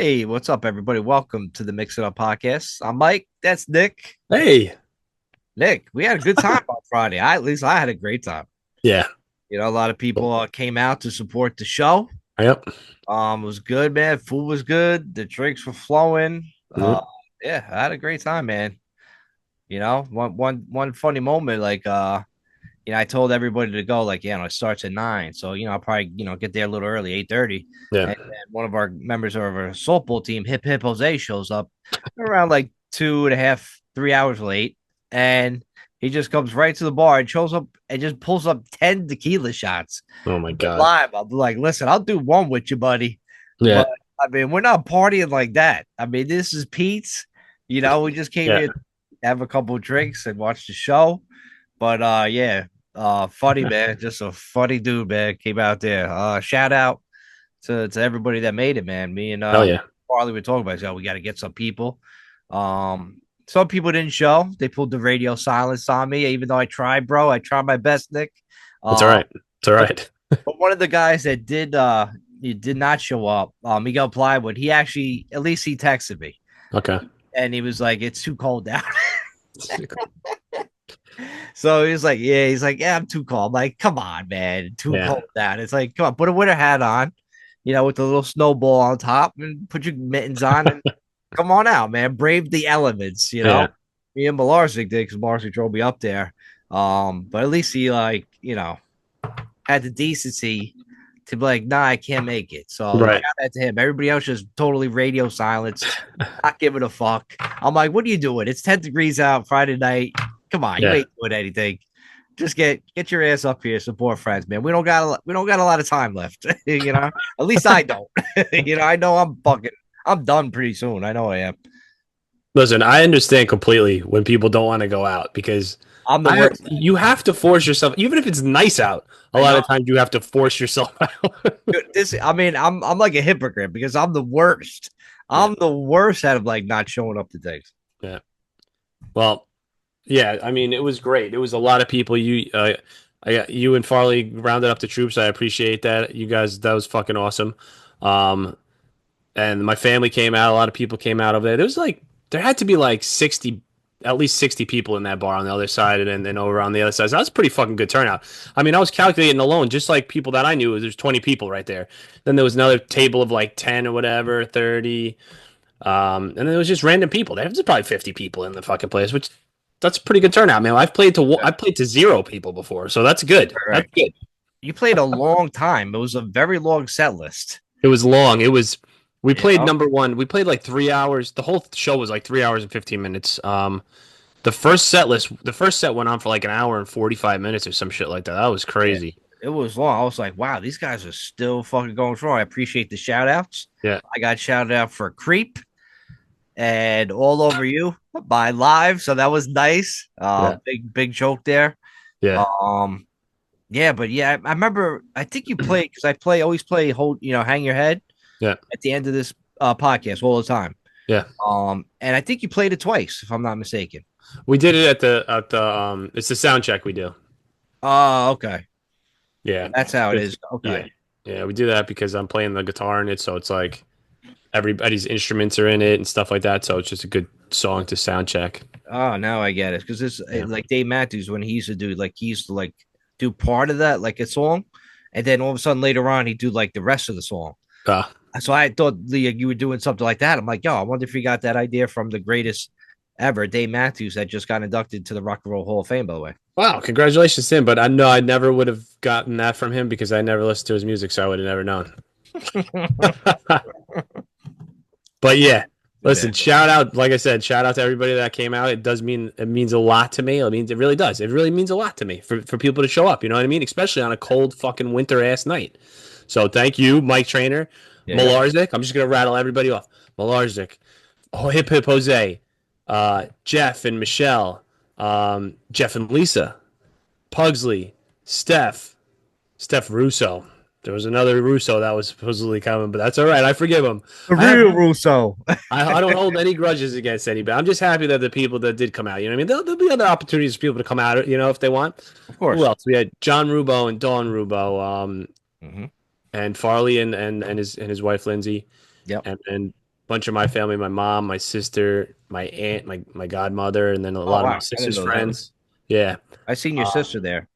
Hey, what's up, everybody? Welcome to the Mix It Up podcast. I'm Mike. That's Nick. Hey. Nick, we had a good time on Friday. At least I had a great time. Yeah. A lot of people came out to support the show. Yep. It was good, man. Food was good. The drinks were flowing. Mhm. Yeah, I had a great time, man. One funny moment, I told everybody to go, it starts at 9. So, I'll probably, get there a little early, 8:30. Yeah. And then one of our members of our softball team, Hip Hip Jose, shows up around like 2.5, 3 hours late. And he just comes right to the bar and shows up and just pulls up 10 tequila shots. Oh my God. Live. I'm like, listen, I'll do one with you, buddy. Yeah. But I mean, we're not partying like that. I mean, this is Pete's. We just came Yeah. here to have a couple of drinks and watch the show. But yeah, funny man, just a funny dude, man. Came out there. Shout out to everybody that made it, man. Me and Hell yeah. Farley were talking about, we got to get some people. Some people didn't show. They pulled the radio silence on me, even though I tried, bro. I tried my best, Nick. It's all Uh, right. It's all but, right. but one of the guys that he did not show up, Miguel Plywood, he actually, at least he texted me, Okay. and he was like, "It's too cold out." So he's like, yeah, I'm too cold. I'm like, come on, man, too Yeah. cold out. It's like, come on, put a winter hat on, with the little snowball on top, and put your mittens on, and come on out, man. Brave the elements, Yeah. Me and Malarzik did because Malarzik drove me up there. But at least he had the decency to be like, nah, I can't make it. So shout Right. out to him. Everybody else just totally radio silence, not giving a fuck. I'm like, what are you doing? It's 10 degrees out Friday night. Come on, you Yeah. ain't doing anything. Just get your ass up here, support friends, man. We don't got a lot of time left, At least I don't. I know I'm done pretty soon. I know I am. Listen, I understand completely when people don't want to go out because I'm the worst. you have to force yourself, even if it's nice out. A I lot know. of times you have to force yourself out. I mean, I'm like a hypocrite because I'm the worst. Yeah. I'm the worst out of like not showing up to things. Yeah. Well, yeah. I mean, it was great. It was a lot of people. You and Farley rounded up the troops. I appreciate that. You guys, that was fucking awesome. Um, and my family came out. A lot of people came out over there. There had to be like 60, at least 60 people in that bar on the other side and then over on the other side. So that was a pretty fucking good turnout. I mean, I was calculating alone, just like people that I knew, there's 20 people right there. Then there was another table of like 10 or whatever, 30. And then it was just random people. There was probably 50 people in the fucking place, which that's a pretty good turnout, man. Yeah. I played to zero people before, so that's good. That's Correct. good. You played a long time. It was a very long set list. It was long. We You played know? number one. We played like 3 hours. The whole show was like 3 hours and 15 minutes. The first set went on for like an hour and 45 minutes or some shit like that. That was Yeah. crazy. It was long. I was like, wow, these guys are still fucking going strong. I appreciate the shout outs. Yeah. I got shouted out for Creep and All Over You by Live. So that was nice. Yeah. Big joke there. Yeah. Um, yeah, but yeah, I remember. I think you played because always play hold. Hang your head Yeah. at the end of this podcast all the time. Yeah. And I think you played it twice, if I'm not mistaken. We did it it's the sound check we do. Oh, okay, Yeah. that's how it It's- is. yeah. Okay, Yeah, we do that because I'm playing the guitar in it, so it's like everybody's instruments are in it and stuff like that. So it's just a good song to sound check. oh, now I get it because this Yeah. like Dave Matthews when he used to like do part of that like a song, and then all of a sudden later on he'd do like the rest of the song. Uh, So I thought Leah, you were doing something like that. I'm like, yo, I wonder if you got that idea from the greatest ever, Dave Matthews, that just got inducted to the Rock and Roll Hall of Fame, by the way. wow, congratulations to him. But I know I never would have gotten that from him because I never listened to his music, so I would have never known. But yeah, Yeah. listen, shout out, like I said, shout out to everybody that came out. It means a lot to me. It really does. It really means a lot to me for people to show up. You know what I mean? Especially on a cold fucking winter ass night. So thank you, Mike Trainer, Yeah. Malarzik. I'm just gonna rattle everybody off. Malarzik, Hip Hip Jose, Jeff and Michelle, Jeff and Lisa, Pugsley, Steph Russo. There was another Russo that was supposedly coming, but that's all right. I forgive him. The I have real Russo. I don't hold any grudges against anybody. I'm just happy that the people that did come out, you know what I mean? There'll be other opportunities for people to come out, if they want. Of Who course. else? We had John Rubo and Dawn Rubo, Hmm. and Farley and his wife Lindsay, Yep. and bunch of my family, my mom, my sister, my aunt, my godmother, and then a Oh lot of my wow, I didn't sister's know that. friends. Yeah. I seen your Uh, sister there,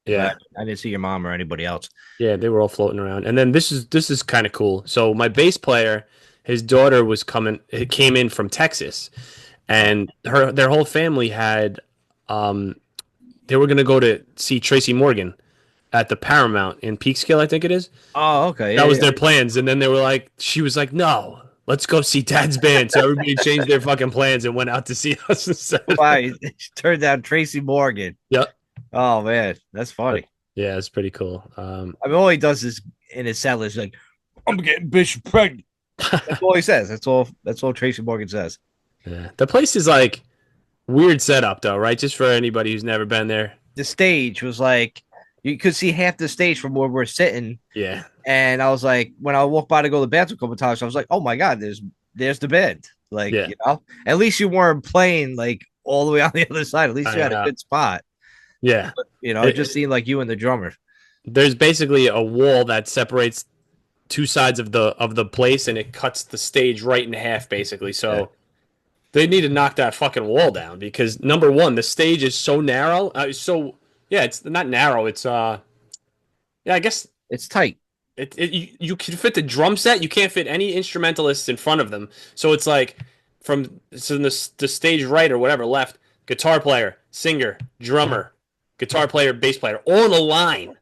but yeah. I didn't see your mom or anybody else. Yeah, they were all floating around. And then this is kind of cool. So my bass player, his daughter was coming it came in from Texas, Oh, and their whole family had um they were gonna go to see Tracy Morgan at the Paramount in Peekskill, I think it is. oh okay, That yeah, was yeah. their plans, and then they were like, she was like, "No, let's go see Dad's band." So everybody changed their fucking plans and went out to see us instead. Wow, you turned down Tracy Morgan. Yep. Oh man, that's But funny. yeah, it's pretty cool. I mean, all he does is in his set list like, "I'm getting bitch pregnant." That's all he says. That's all. That's all Tracy Morgan says. Yeah, the place is like weird setup though, right? Just for anybody who's never been there. The stage was like you could see half the stage from where we're sitting, Yeah, and I was like, when I walked by to go to the bathroom a couple times, I was like, oh my god, there's the bed. Like yeah. at least you weren't playing like all the way on the other side. At least I you had a good spot. Yeah. But, it It, just seemed like you and the drummer. there's basically a wall that separates two sides of the place, and it cuts the stage right in half, basically. Yeah. So they need to knock that fucking wall down because number one, the stage is so narrow. So yeah, it's not narrow. It's yeah, I guess It's tight. you can fit the drum set. You can't fit any instrumentalists in front of them. So it's like so the stage right or whatever left, guitar player, singer, drummer, guitar player, bass player, all in a line, as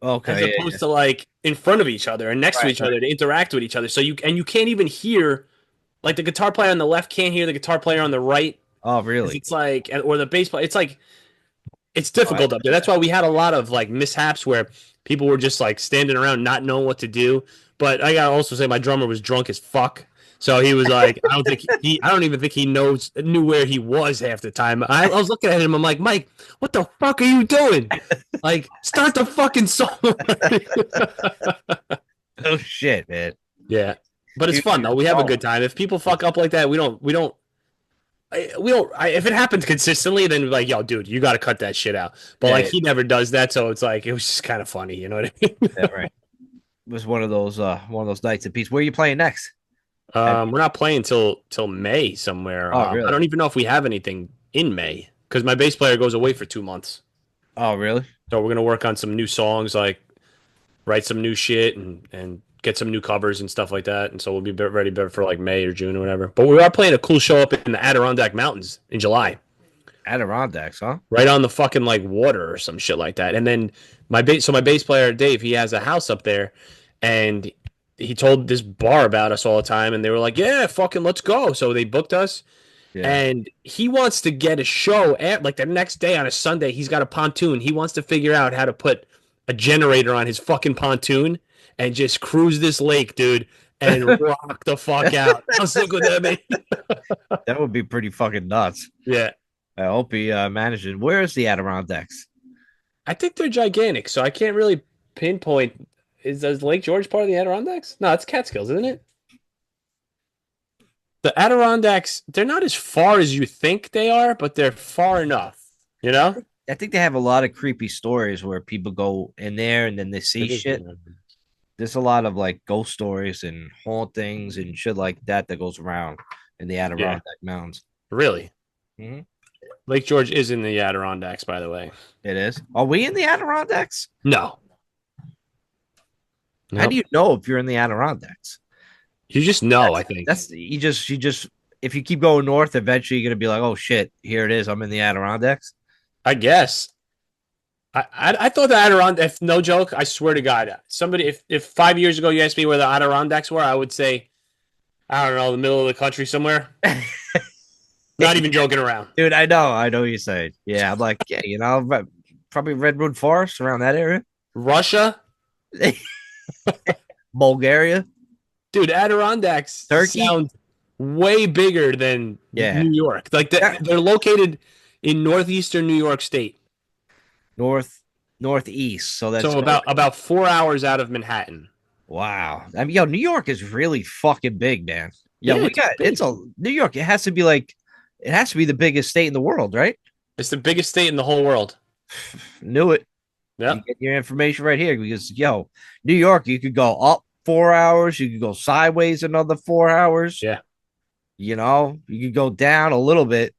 Okay. Yeah, opposed to like in front of each other and next to right. each Right. other to interact with each other. So you can't even hear like the guitar player on the left can't hear the guitar player on the right. Oh, 'Cause really? it's like or the bass player. It's like it's Oh, I difficult up there. That's why we had a lot of like mishaps where people were just like standing around not knowing what to do. But I gotta also say my drummer was drunk as fuck. So he was like, I don't even think he knew where he was half the time. I was looking at him, I'm like, Mike, what the fuck are you doing? Like, start the fucking song. oh shit, man. Yeah. But it's You, fun you're though. We have a stalling. good time. If people fuck up like that, if it happens consistently, then like, yo, dude, you got to cut that shit out. But Yeah, like, yeah, he never does that, so it's like it was just kind of funny, you know what I mean? yeah, right. It was one of those nights of peace. Where are you playing next? We're not playing till May somewhere. Oh, I really? don't even know if we have anything in May because my bass player goes away for 2 months. Oh, really? So we're gonna work on some new songs, like write some new shit and get some new covers and stuff like that. And so we'll be ready for like May or June or whatever. But we are playing a cool show up in the Adirondack Mountains in July. Adirondacks, huh? Right on the fucking like water or some shit like that. And then my bass player Dave, he has a house up there, and he told this bar about us all the time, and they were like, "Yeah, fucking let's go." So they booked us, Yeah. and he wants to get a show at like the next day on a Sunday. He's got a pontoon. He wants to figure out how to put a generator on his fucking pontoon and just cruise this lake, dude, and rock the fuck out. How sick would that be? That would be pretty fucking nuts. Yeah. I hope he manages. Where is the Adirondacks? I think they're gigantic, so I can't really pinpoint. Is Lake George part of the Adirondacks? No, it's Catskills, isn't it? The Adirondacks, they're not as far as you think they are, but they're far enough, you know? I think they have a lot of creepy stories where people go in there and then they see It is. shit. There's a lot of like ghost stories and hauntings and shit like that goes around in the Yeah, Adirondack Mountains. really. Hmm. Lake George is in the Adirondacks, by the way. It is. Are we in the Adirondacks? No. How do Nope. you know if you're in the Adirondacks? You just know, That's I think. that's you just if you keep going north, eventually you're gonna be like, oh shit, here it is. I'm in the Adirondacks. I guess. I thought the Adirondacks, no joke, I swear to God, somebody, if 5 years ago you asked me where the Adirondacks were, I would say, I don't know, the middle of the country somewhere. Not even joking around. Dude, I know what you're saying. Yeah, I'm like, yeah, probably Redwood Forest around that area. Russia? Bulgaria, Dude, Adirondacks Turkey. sound way bigger than Yeah, New York. Like yeah. they're located in northeastern New York State. Northeast. So that's So about 4 hours out of Manhattan. wow. I mean, yo, New York is really fucking big, man. Yo, Yeah, it's big. it's a New York. It has to be the biggest state in the world, right? It's the biggest state in the whole world. Knew it. You Yep. get your information right here because yo, New York, you could go up 4 hours. You could go sideways another 4 hours. Yeah. You could go down a little bit.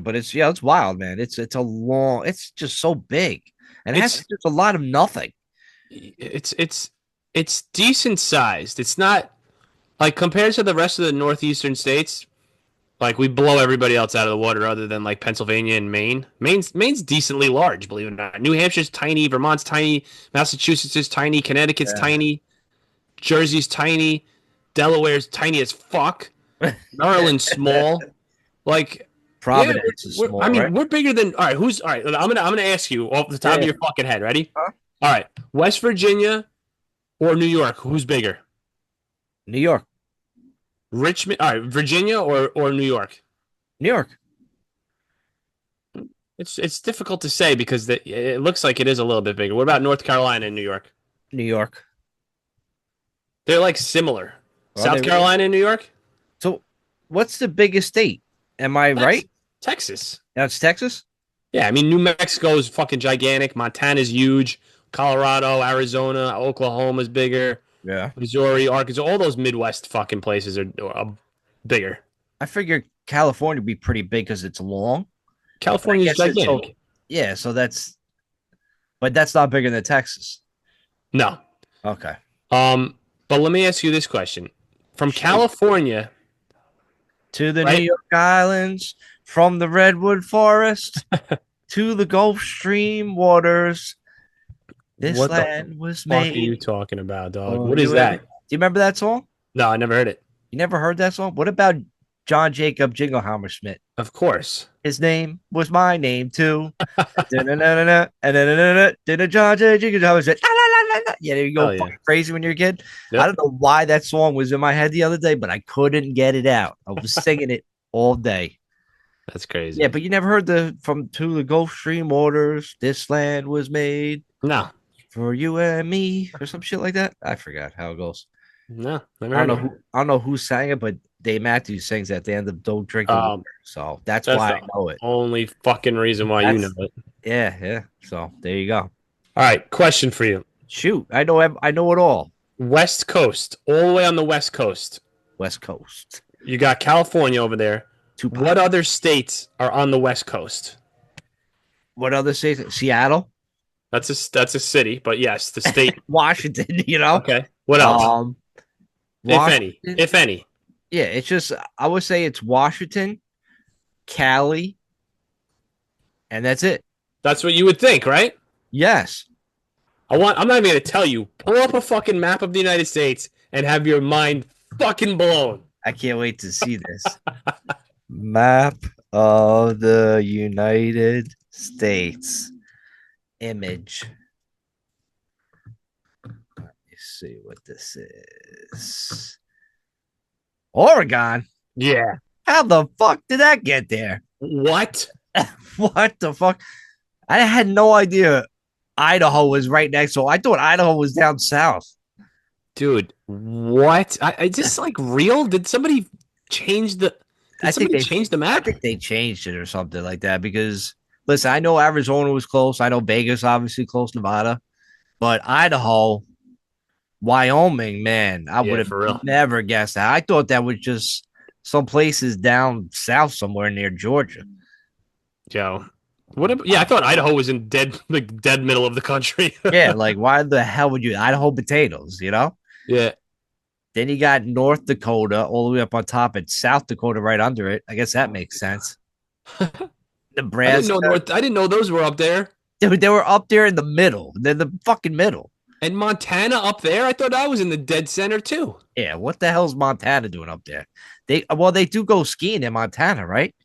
But it's wild, man. It's just so big, and it has It's just a lot of nothing. it's it's it's decent sized. It's not like compared to the rest of the northeastern states. Like we blow everybody else out of the water, other than like Pennsylvania and Maine. Maine's decently large, believe it or not. New Hampshire's tiny, Vermont's tiny, Massachusetts is tiny, Connecticut's Yeah. tiny, Jersey's tiny, Delaware's tiny as fuck, Maryland's small. Like, yeah, Providence is I small, right? mean, we're bigger than. All right, who's all right? I'm gonna ask you off the top of Yeah. your fucking head. Ready? Huh? All right, West Virginia or New York? Who's bigger? New York. Richmond. All right, Virginia or New York? New York. It's difficult to say because it looks like it is a little bit bigger. What about North Carolina and New York? New York. They're like similar. Are they South really? Carolina and New York? So, what's the biggest state? Am I Tex- right? Texas. That's Texas. Yeah, I mean New Mexico is fucking gigantic. Montana's huge. Colorado, Arizona, Oklahoma's bigger. Yeah. Missouri, Arkansas, all those Midwest fucking places are bigger. I figure California would be pretty big because it's long. I California's guess it's so. gigantic. Yeah. But that's not bigger than Texas. No. Okay. But let me ask you this question. From Shoot. California, To the New right? York Islands, from the Redwood Forest to the Gulf Stream waters, this What the land was fuck are you made talking about, dog? for What is you and me. that? Do you remember that song? No, I never heard it. You never heard that song? What about John Jacob Jingleheimer Schmidt? Of course. His name was my name too. Da-na-na-na-na, da-na-na-na-na, da-na, John J. Jingleheimer Schmidt. La, la, la, la, la. Yeah, there you go. Oh yeah. Fucking crazy when you're a kid. I Yep. don't know why that song was in my head the other day, but I couldn't get it out. I was singing it all day. That's crazy. Yeah, but you never heard the from to the Gulf Stream waters, this land was made No. for you and me, or some shit like that. I forgot how it goes. No. Never I don't heard know of it. who I don't know who sang it, but Dave Matthews sings at the end of "Don't Drink the Water," Um, so that's that's why the I know it. only fucking reason why you know That's it. yeah, yeah. So there you go. All right, question for you. Shoot, I know it all. West Coast, all the way on the West Coast. West Coast, You got California over there. Tupac. What other states are on the West Coast? What other states? Seattle, That's a city, but yes, the state. Washington. You know, Okay. What else? If any. Washington. If any. Yeah, it's just I would say it's Washington, Cali, and that's it. That's what you would think, right? Yes. I'm not even gonna tell you. Pull up a fucking map of the United States and have your mind fucking blown. I can't wait to see this. Map of the United States. Image. Let me see what this is. Oregon? Yeah. How the fuck did that get there? What? What the fuck? I had no idea Idaho was right next to. I thought Idaho was down south. Dude, what? Is this like real? Did somebody change the I did think somebody they change the I map? think they changed it or something like that because listen, I know Arizona was close. I know Vegas obviously close, Nevada, but Idaho, Wyoming, man, I would Yeah, have for real. never guessed that. I thought that was just some places down south somewhere near Georgia. Joe. Yeah, I thought Idaho was in dead middle of the country. Yeah, like why the hell would you Idaho potatoes, you know? Yeah. Then you got North Dakota all the way up on top and South Dakota right under it. I guess that makes sense. Nebraska. I didn't know those were up there. Dude, they were up there in the middle. They're the fucking middle. And Montana up there? I thought I was in the dead center too. Yeah, what the hell's Montana doing up there? They do go skiing in Montana, right?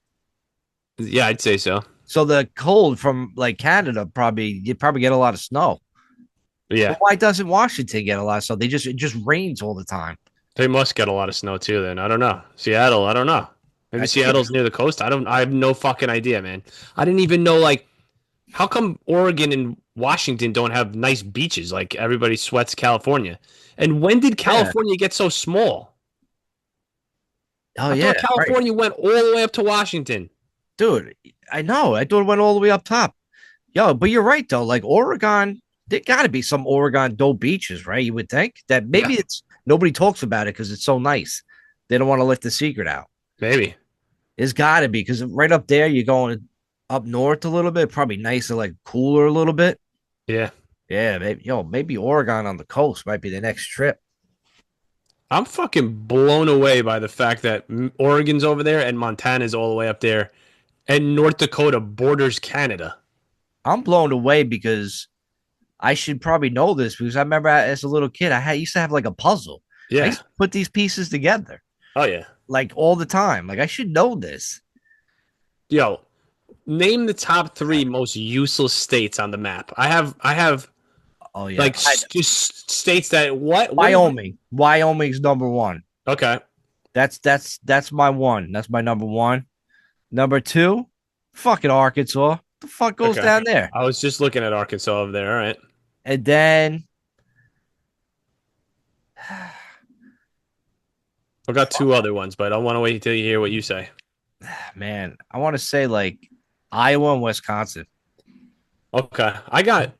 Yeah, I'd say so. So the cold from like Canada you probably get a lot of snow. Yeah. But why doesn't Washington get a lot of snow? It just rains all the time. They must get a lot of snow too then. I don't know. Seattle, I don't know. Maybe I Seattle's near the coast. I have no fucking idea, man. I didn't even know like how come Oregon and Washington don't have nice beaches like everybody sweats California? And when did California get so small? Oh I yeah, thought California went all the way up to Washington. dude. I know. I thought it went all the way up top. Yo, but you're right though. Like Oregon, There got to be some Oregon dope beaches, right? You would think that Yeah, maybe it's nobody talks about it because it's so nice. They don't want to let the secret out. maybe. It's got to be because right up there, you're going up north a little bit, probably nicer, like cooler a little bit. Yeah. Yeah, maybe maybe Oregon on the coast might be the next trip. I'm fucking blown away by the fact that Oregon's over there and Montana's all the way up there, and North Dakota borders Canada. I'm blown away because I should probably know this because I remember as a little kid, used to have like a puzzle. I Yeah. used to put these pieces together Oh yeah. like all the time. Like I should know this. Yo, name the top three most useless states on the map. I have Oh yeah, like just states that what is Wyoming. Wyoming's number one. okay. That's my one. That's my number one. Number two, fucking Arkansas. The fuck goes Okay. down there? I was just looking at Arkansas over there. All right. And then, I got two other ones, but I want to wait until you hear what you say. man, I want to say like Iowa and Wisconsin. Okay. I got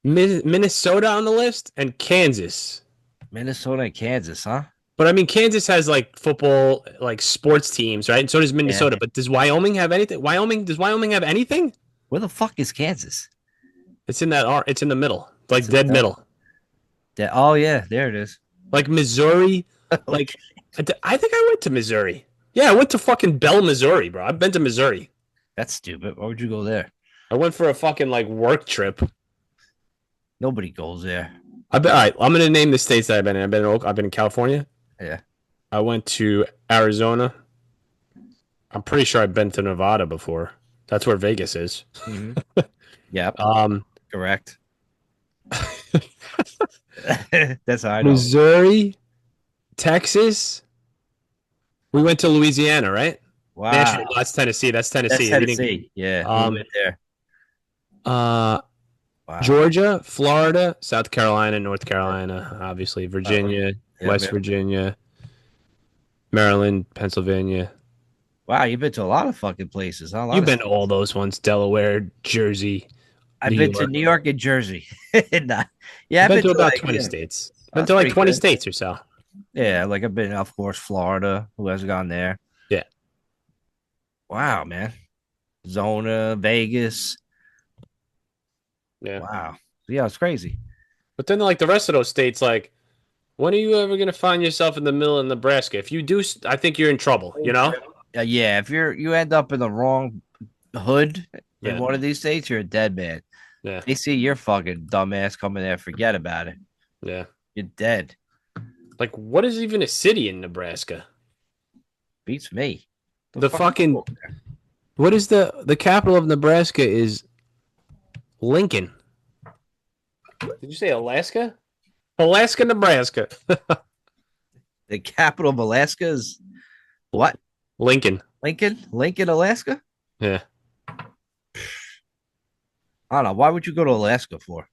Minnesota on the list and Kansas. Minnesota and Kansas, huh? But I mean, Kansas has like football, like sports teams, right? And so does Yeah. Minnesota. But does Wyoming have anything? Does Wyoming have anything? Where the fuck is Kansas? It's in that. It's in the middle, like It's in dead the middle. oh yeah, there it is. Like Missouri. Like I think I went to Missouri. Yeah, I went to fucking Bell, Missouri, bro. I've been to Missouri. That's stupid. Why would you go there? I went for a fucking like work trip. Nobody goes there. All right, I'm gonna name the states that I've been in. I've been in California. Yeah. I went to Arizona. I'm pretty sure I've been to Nevada before. That's where Vegas is. Mm-hmm. Yep. Um, Correct. That's how I know. Missouri, Texas. We went to Louisiana, right? Nashville. Wow. That's Tennessee. That's That's Tennessee. We didn't. Tennessee. Yeah, we Um, went there. uh, Wow. Georgia, Florida, South Carolina, North Carolina, obviously, Virginia, Yep, West yep. Virginia, Maryland, Pennsylvania. Wow, you've been to a lot of fucking places, huh? A lot You've of been to all those ones: Delaware, Jersey, I've New been to York. New York and Jersey. Nah. Yeah, I've I've been been to to about like 20 states. Been that's to like pretty 20 good. states or so. Yeah, like I've been, of course, Florida. Who hasn't gone there? Yeah. Wow, man. Zona, Vegas. Yeah. Wow. Yeah, it's crazy. But then, like the rest of those states, like, when are you ever going to find yourself in the middle of Nebraska? If you do, I think you're in trouble, you know? Yeah, if you end up in the wrong hood in Yeah. one of these states, you're a dead man. Yeah. They see your fucking dumbass coming there, forget about it. Yeah. You're dead. Like, what is even a city in Nebraska? Beats me. The fuck fucking, what is the capital of Nebraska is Lincoln. Did you say Alaska? Alaska, Nebraska. the capital of Alaska is what? Lincoln. Lincoln, Alaska? Yeah. I don't know. Why would you go to Alaska for?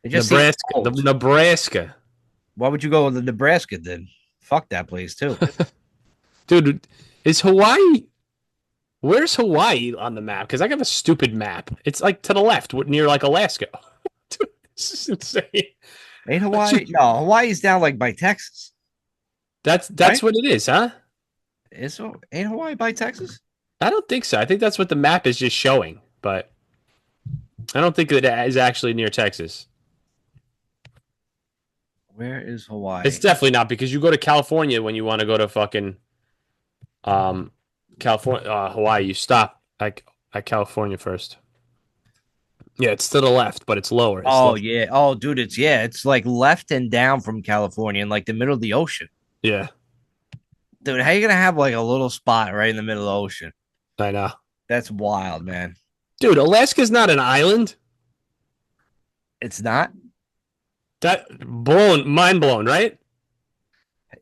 It just seems Nebraska. cold. Nebraska. Why would you go to Nebraska then? Fuck that place too. Dude, is Hawaii. Where's Hawaii on the map? Because I have a stupid map. It's like to the left, near like Alaska. Dude, this is insane. Ain't Hawaii? No, Hawaii's down like by Texas. That's Right? what it is, huh? Ain't Hawaii by Texas? I don't think so. I think that's what the map is just showing, but I don't think it is actually near Texas. Where is Hawaii? It's definitely not because you go to California when you want to go to fucking California, Hawaii. You stop at California first. Yeah, it's to the left, but it's lower. It's Oh left. yeah. Oh dude, it's like left and down from California in like the middle of the ocean. Yeah, Dude, how you gonna have like a little spot right in the middle of the ocean? I know. That's wild, man. Dude, Alaska's not an island. It's not? Mind blown, right?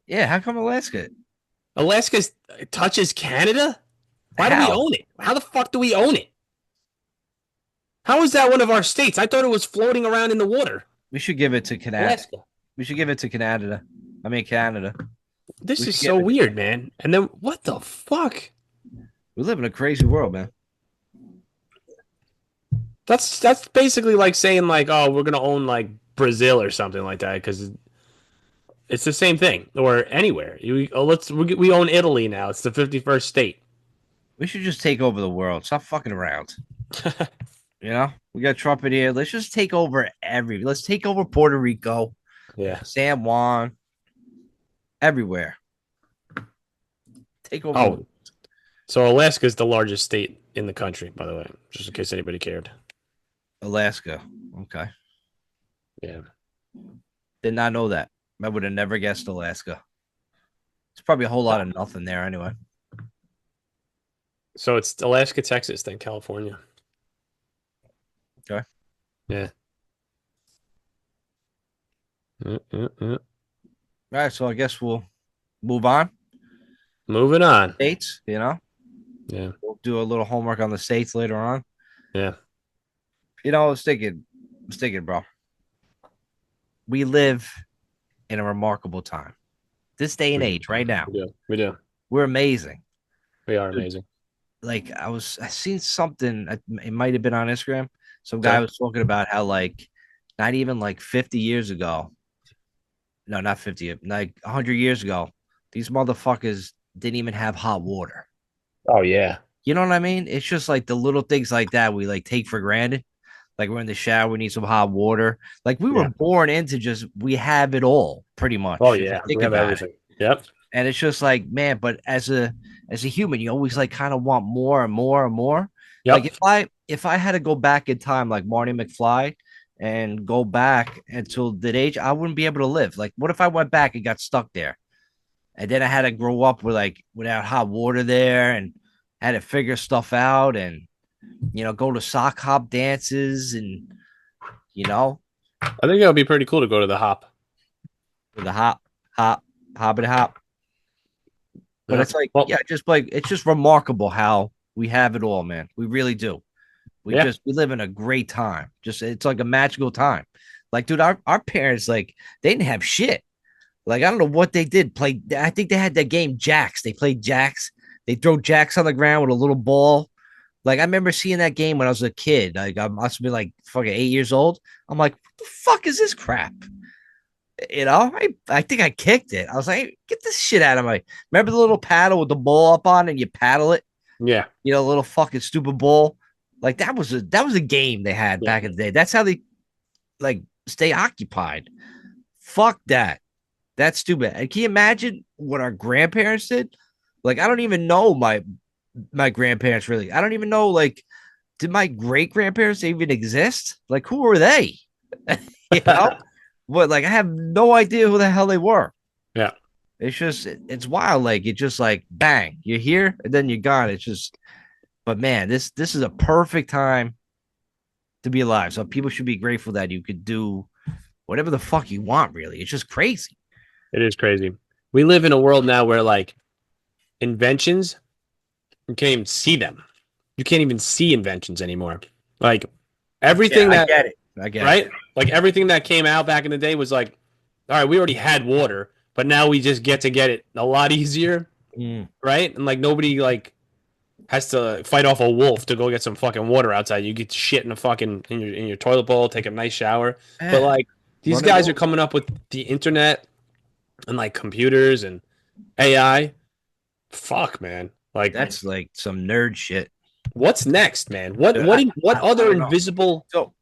Yeah, how come Alaska? Alaska touches Canada? Why do we How? own it? How the fuck do we own it? How is that one of our states? I thought it was floating around in the water. We should give it to Canada. Alaska. We should give it to Canada. I mean Canada. This We is should so give it- weird, man. And then what the fuck? We live in a crazy world, man. That's basically like saying like, oh, we're gonna own like Brazil or something like that because it's the same thing or anywhere. We own Italy now. It's the 51st state. We should just take over the world. Stop fucking around. We got Trump in here. Let's just take over let's take over Puerto Rico, Yeah. San Juan, everywhere. Take over the Oh, so Alaska is the largest state in the country, by the way, just in case anybody cared. Alaska. Okay. Yeah. Did not know that. I would have never guessed Alaska. It's probably a whole lot of nothing there anyway. So it's Alaska, Texas, then California. Okay. Yeah. Yeah. All right. So I guess we'll move on. Moving on. States, Yeah. we'll do a little homework on the states later on. Yeah. I was thinking, bro. We live in a remarkable time. This day and age, right now, We do. We do. we're amazing. We are Dude, amazing. like I seen something. It might have been on Instagram. Some guy Okay. was talking about how like not even like 50 years ago. No, not 50. Like 100 years ago, these motherfuckers didn't even have hot water. Oh yeah. You know what I mean? It's just like the little things like that we like take for granted. Like we're in the shower, we need some hot water. Like we were Yeah. born into just we have it all pretty Oh much if you yeah. think We have about it. everything. Yep. And it's just like, man, but as a human, you always like kind of want more and more and more. Like Yep. if I had to go back in time like Marty McFly and go back until that age, I wouldn't be able to live. Like what if I went back and got stuck there? And then I had to grow up with like without hot water there and had to figure stuff out and go to sock hop dances and you know, I think that would be pretty cool to go to the hop. with the hop, hobbit hop. But Yeah. it's like, Well, yeah, just like it's just remarkable how we have it all, man. We really do. yeah. We live in a great time. Just it's like a magical time. Like, dude, our parents like they didn't have shit. Like, I don't know what they did. Play I think they had that game Jacks. They played Jacks. They throw Jacks on the ground with a little ball. Like I remember seeing that game when I was a kid. Like I must have been like fucking 8 years old. I'm like, what the fuck is this crap? I think I kicked it. I was like, hey, get this shit out of my. Remember the little paddle with the ball up on it and you paddle it? Yeah. Little fucking stupid ball. Like that was a game they had Yeah. back in the day. That's how they like stay occupied. Fuck that. That's stupid. And can you imagine what our grandparents did? Like, I don't even know my grandparents really. I don't even know like did my great grandparents even exist? Like, who were they? you know? What like I have no idea who the hell they were. Yeah. It's just it's wild. Like it's just like bang, you're here and then you're gone. It's just but man, this is a perfect time to be alive. So people should be grateful that you could do whatever the fuck you want, really. It's just crazy. It is crazy. We live in a world now where like inventions, you can't even see them. You can't even see inventions anymore. Like Yeah, everything I that get it. I get it. right? Like everything that came out back in the day was like, all right, we already had water, but now we just get to get it a lot easier, Mm. right? And like nobody like has to fight off a wolf to go get some fucking water outside. You get shit in a fucking in your toilet bowl, take a nice shower. But Yeah. like these Run it guys are all. coming up with the internet and like computers and AI. Fuck, man. Like That's like some nerd shit. what's next, man? What Dude, what I what other don't know. invisible So,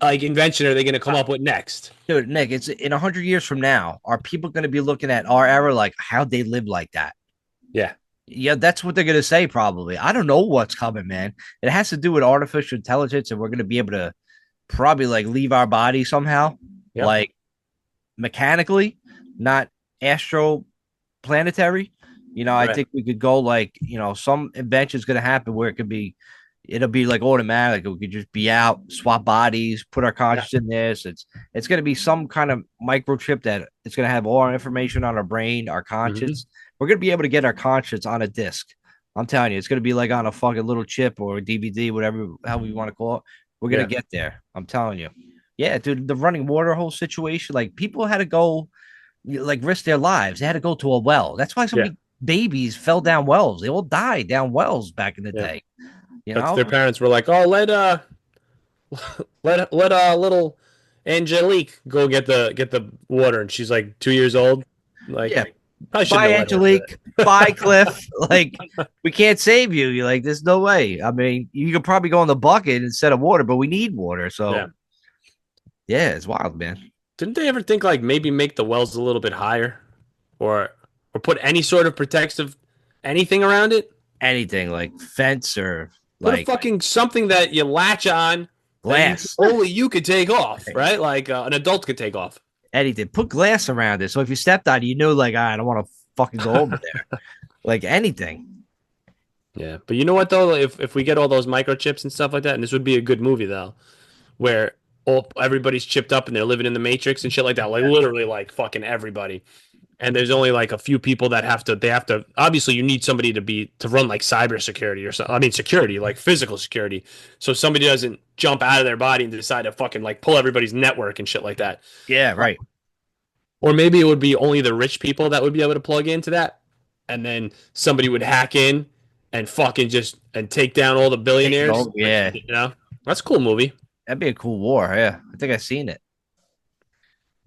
like invention are they going to come uh, up with next? dude, Nick, it's in 100 years from now. Are people going to be looking at our era like how they live like that? Yeah. Yeah, that's what they're going to say, probably. I don't know what's coming, man. It has to do with artificial intelligence, and we're going to be able to probably like leave our body somehow, Yep. like mechanically, not astro planetary. I Right. think we could go like, some invention is going to happen where it'll be like automatic. We could just be out, swap bodies, put our Yeah. conscious in this. It's going to be some kind of microchip that it's going to have all our information on our brain, our Mhm. conscious. We're going to be able to get our conscious on a disc. I'm telling you, it's going to be like on a fucking little chip or a DVD, whatever, how we want to call it. We're going Yeah. to get there. I'm telling you. Yeah, dude, the running water whole situation, like people had to go like risk their lives. They had to go to a well. That's why so Yeah. many babies fell down wells. They all died down wells back in the Yeah. day. You That's their know? parents were like, "Oh, let little Angelique go get the water, and she's like 2 years old. Like, Yeah. probably shouldn't Bye, have let her do Angelique. Bye, Cliff. Like, we can't save you. You're like, there's no way. I mean, you could probably go in the bucket instead of water, but we need water. that. Yeah. So, yeah, it's wild, man. Didn't they ever think like maybe make the wells a little bit higher, or put any sort of protective anything around it? Anything like fence or Put a like fucking something that you latch on that you glass. only you could take off, right? Like an adult could take off. Anything. Put glass around it. So if you stepped on it, you know, like, I don't want to fucking go over there. Like anything. Yeah, but you know what though? If we get all those microchips and stuff like that, and this would be a good movie though, where everybody's chipped up and they're living in the Matrix and shit like that, like literally like fucking everybody. And there's only like a few people that they have to obviously you need somebody to run like cybersecurity or something. I mean security, like physical security. So somebody doesn't jump out of their body and decide to fucking like pull everybody's network and shit like that. Yeah, right. Or maybe it would be only the rich people that would be able to plug into that. And then somebody would hack in and fucking just and take down all the Take it billionaires. over. Like, Yeah. that's a cool movie. That'd be a cool war. Yeah. I think I've seen it.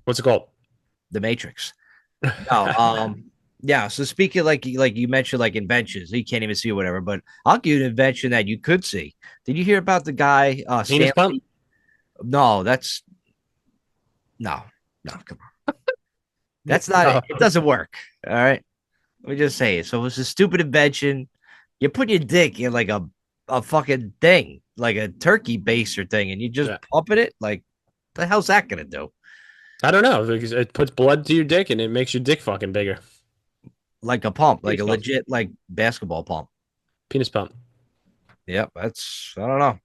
What's it called? The Matrix. No, yeah. So speaking like you mentioned like inventions, you can't even see or whatever, but I'll give you an invention that you could see. Did you hear about the guy Penis pump? Stanley? No, that's no, no, come on. That's not Oh, it. It doesn't work. All right. Let me just say it. So it was a stupid invention. You put your dick in like a fucking thing, like a turkey baster thing, and you just yeah. pump it. Like, the hell's that gonna do? I don't know because it puts blood to your dick and it makes your dick fucking bigger. Like a pump, like Penis a pump. legit like basketball pump. Penis pump. Yep, that's I don't know.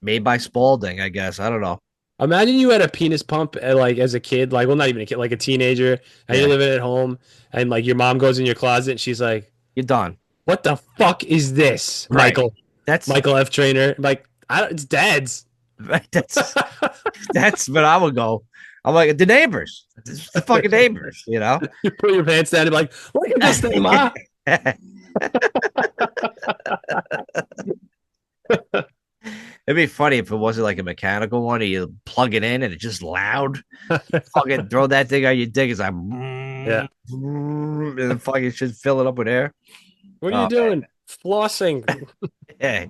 Made by Spalding, I guess. I don't know. Imagine you had a penis pump like as a kid, like well, not even a kid, like a teenager, and you're Yeah, living at home, and like your mom goes in your closet and she's like, you're done. "What the fuck is this, Right. Michael? That's Michael F. Trainer? Like, it's dad's." right. That's what I would go. I'm like the neighbors, it's the fucking neighbors, you know. You put your pants down and be like, "Look at this thing, ma." It'd be funny if it wasn't like a mechanical one. And you plug it in and it's just loud. You fucking throw that thing on your dick. It's like, Yeah. and then fucking should fill it up with air. What are you Oh man, doing? Flossing. hey,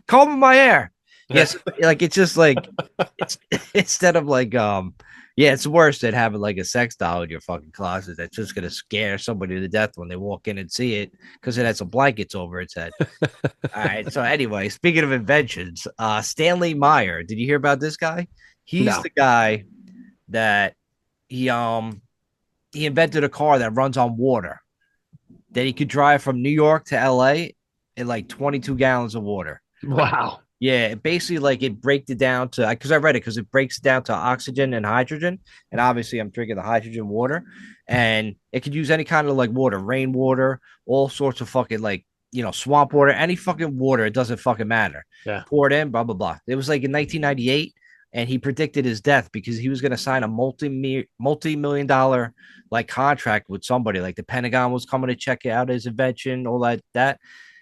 combing my hair. Yes, like it's just like it's instead of like yeah, it's worse than having like a sex doll in your fucking closet that's just gonna scare somebody to death when they walk in and see it because it has some blankets over its head. All right. So anyway, speaking of inventions, Stanley Meyer, did you hear about this guy? He's No. the guy that he he invented a car that runs on water that he could drive from New York to LA in like 22 gallons of water. Wow. Yeah, basically like it breaks it down to because I read it because it breaks it down to oxygen and hydrogen. And obviously I'm drinking the hydrogen water and it could use any kind of like water, rainwater, all sorts of fucking like, swamp water, any fucking water. It doesn't fucking matter. Yeah. Pour it in, blah, blah, blah. It was like in 1998 and he predicted his death because he was going to sign a multi-million dollar like contract with somebody. Like the Pentagon was coming to check out his invention, all that.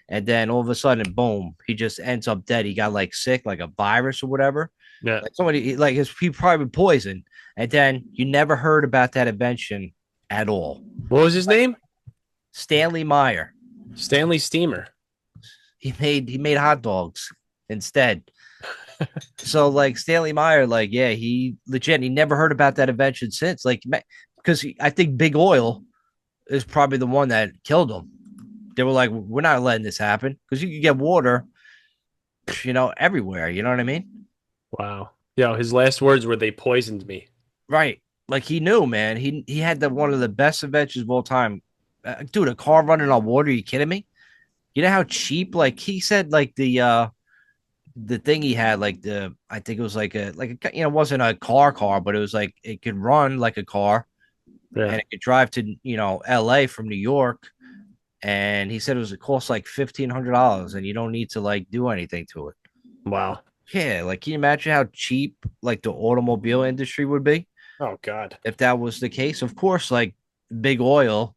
And then all of a sudden, boom, he just ends up dead. He got like sick, like a virus or whatever. Yeah. Like somebody, like he probably poisoned. And then you never heard about that invention at all. What was his Like name? Stanley Meyer. Stanley Steamer. He made hot dogs instead. So like Stanley Meyer, like yeah, he legit. He never heard about that invention since. Like because I think Big Oil is probably the one that killed him. They were like, we're not letting this happen because you can get water, everywhere. You know what I mean? Wow. Yo, his last words were they poisoned me. Right. Like he knew, man. He had one of the best inventions of all time. Dude, a car running on water. Are you kidding me? You know how cheap? Like he said, like the thing he had, like I think it was like it wasn't a car, but it was like it could run like a car Yeah. and it could drive to L.A. from New York. And he said it cost like $1,500 and you don't need to like do anything to it. Wow. Yeah, like can you imagine how cheap like the automobile industry would be Oh God. if that was the case? Of course, like big oil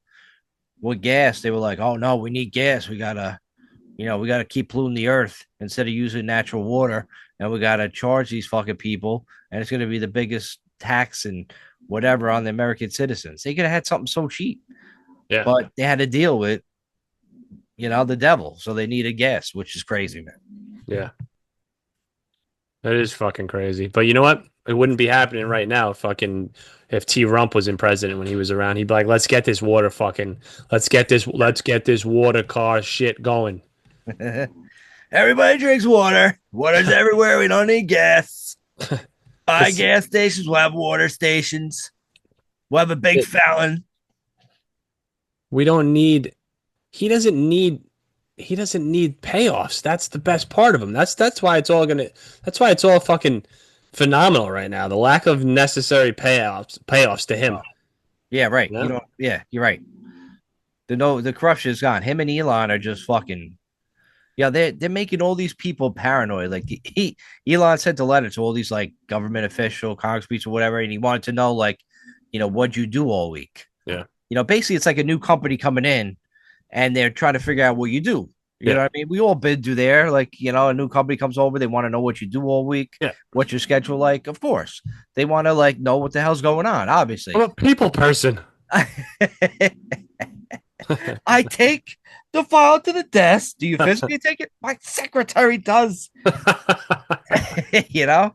with gas, they were like, oh no, we need gas. We gotta keep polluting the earth instead of using natural water. and we gotta charge these fucking people, and it's gonna be the biggest tax and whatever on the American citizens. They could have had something so cheap, Yeah. but they had to deal with, the devil. So they needed gas, which is crazy, man. Yeah. That is fucking crazy. But you know what? It wouldn't be happening right now. Fucking if T Rump was in president when he was around, he'd be like, let's get this water fucking let's get this water car shit going. Everybody drinks water. Water's everywhere. We don't need gas. Buy This gas stations. We'll have water stations. We'll have a big it, fountain. we don't need he doesn't need payoffs. That's the best part of him. That's why it's all fucking phenomenal right now. The lack of necessary payoffs to Oh, him. yeah, right. You know? Yeah, you're right. The corruption is gone. Him and Elon are just fucking. Yeah, they're making all these people paranoid. Like Elon sent a letter to all these like government official, Congress people, whatever, and he wanted to know like, what'd you do all week? Yeah. Basically it's like a new company coming in, and they're trying to figure out what you do. You know Yeah. what I mean? We all been through there. Like, a new company comes over, they want to know what you do all week, Yeah. what's your schedule like. Of course, they want to like know what the hell's going on. I'm Obviously, a people person. I take the file to the desk. Do you physically take it? My secretary does.